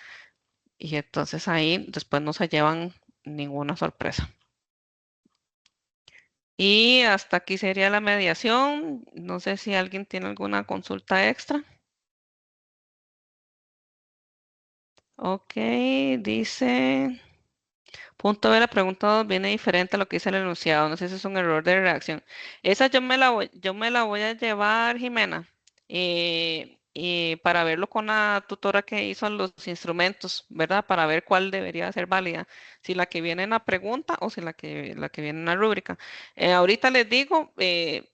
Y entonces ahí después no se llevan ninguna sorpresa. Y hasta aquí sería la mediación. No sé si alguien tiene alguna consulta extra. Ok, dice, Punto B, la pregunta 2 viene diferente a lo que dice el enunciado. No sé si es un error de redacción. Esa yo me la voy a llevar, Jimena, y para verlo con la tutora que hizo los instrumentos, ¿verdad? Para ver cuál debería ser válida, si la que viene en la pregunta o si la que viene en la rúbrica. Ahorita les digo,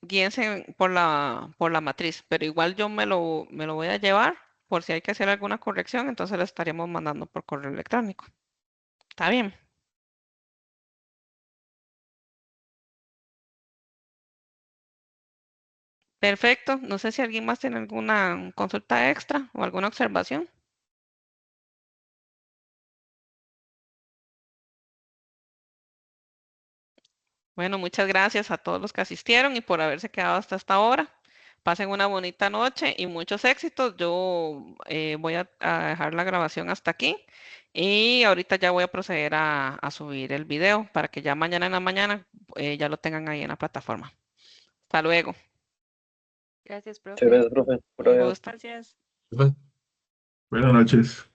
guíense por la matriz, pero igual yo me lo voy a llevar por si hay que hacer alguna corrección, entonces la estaríamos mandando por correo electrónico. ¿Está bien? Perfecto. No sé si alguien más tiene alguna consulta extra o alguna observación. Bueno, muchas gracias a todos los que asistieron y por haberse quedado hasta esta hora. Pasen una bonita noche y muchos éxitos. Yo voy a dejar la grabación hasta aquí y ahorita ya voy a proceder a subir el video para que ya mañana en la mañana ya lo tengan ahí en la plataforma. Hasta luego. Gracias, Muchas profe. gracias, profe. Por Un haber- gusto. Gracias. Bueno, Buenas noches.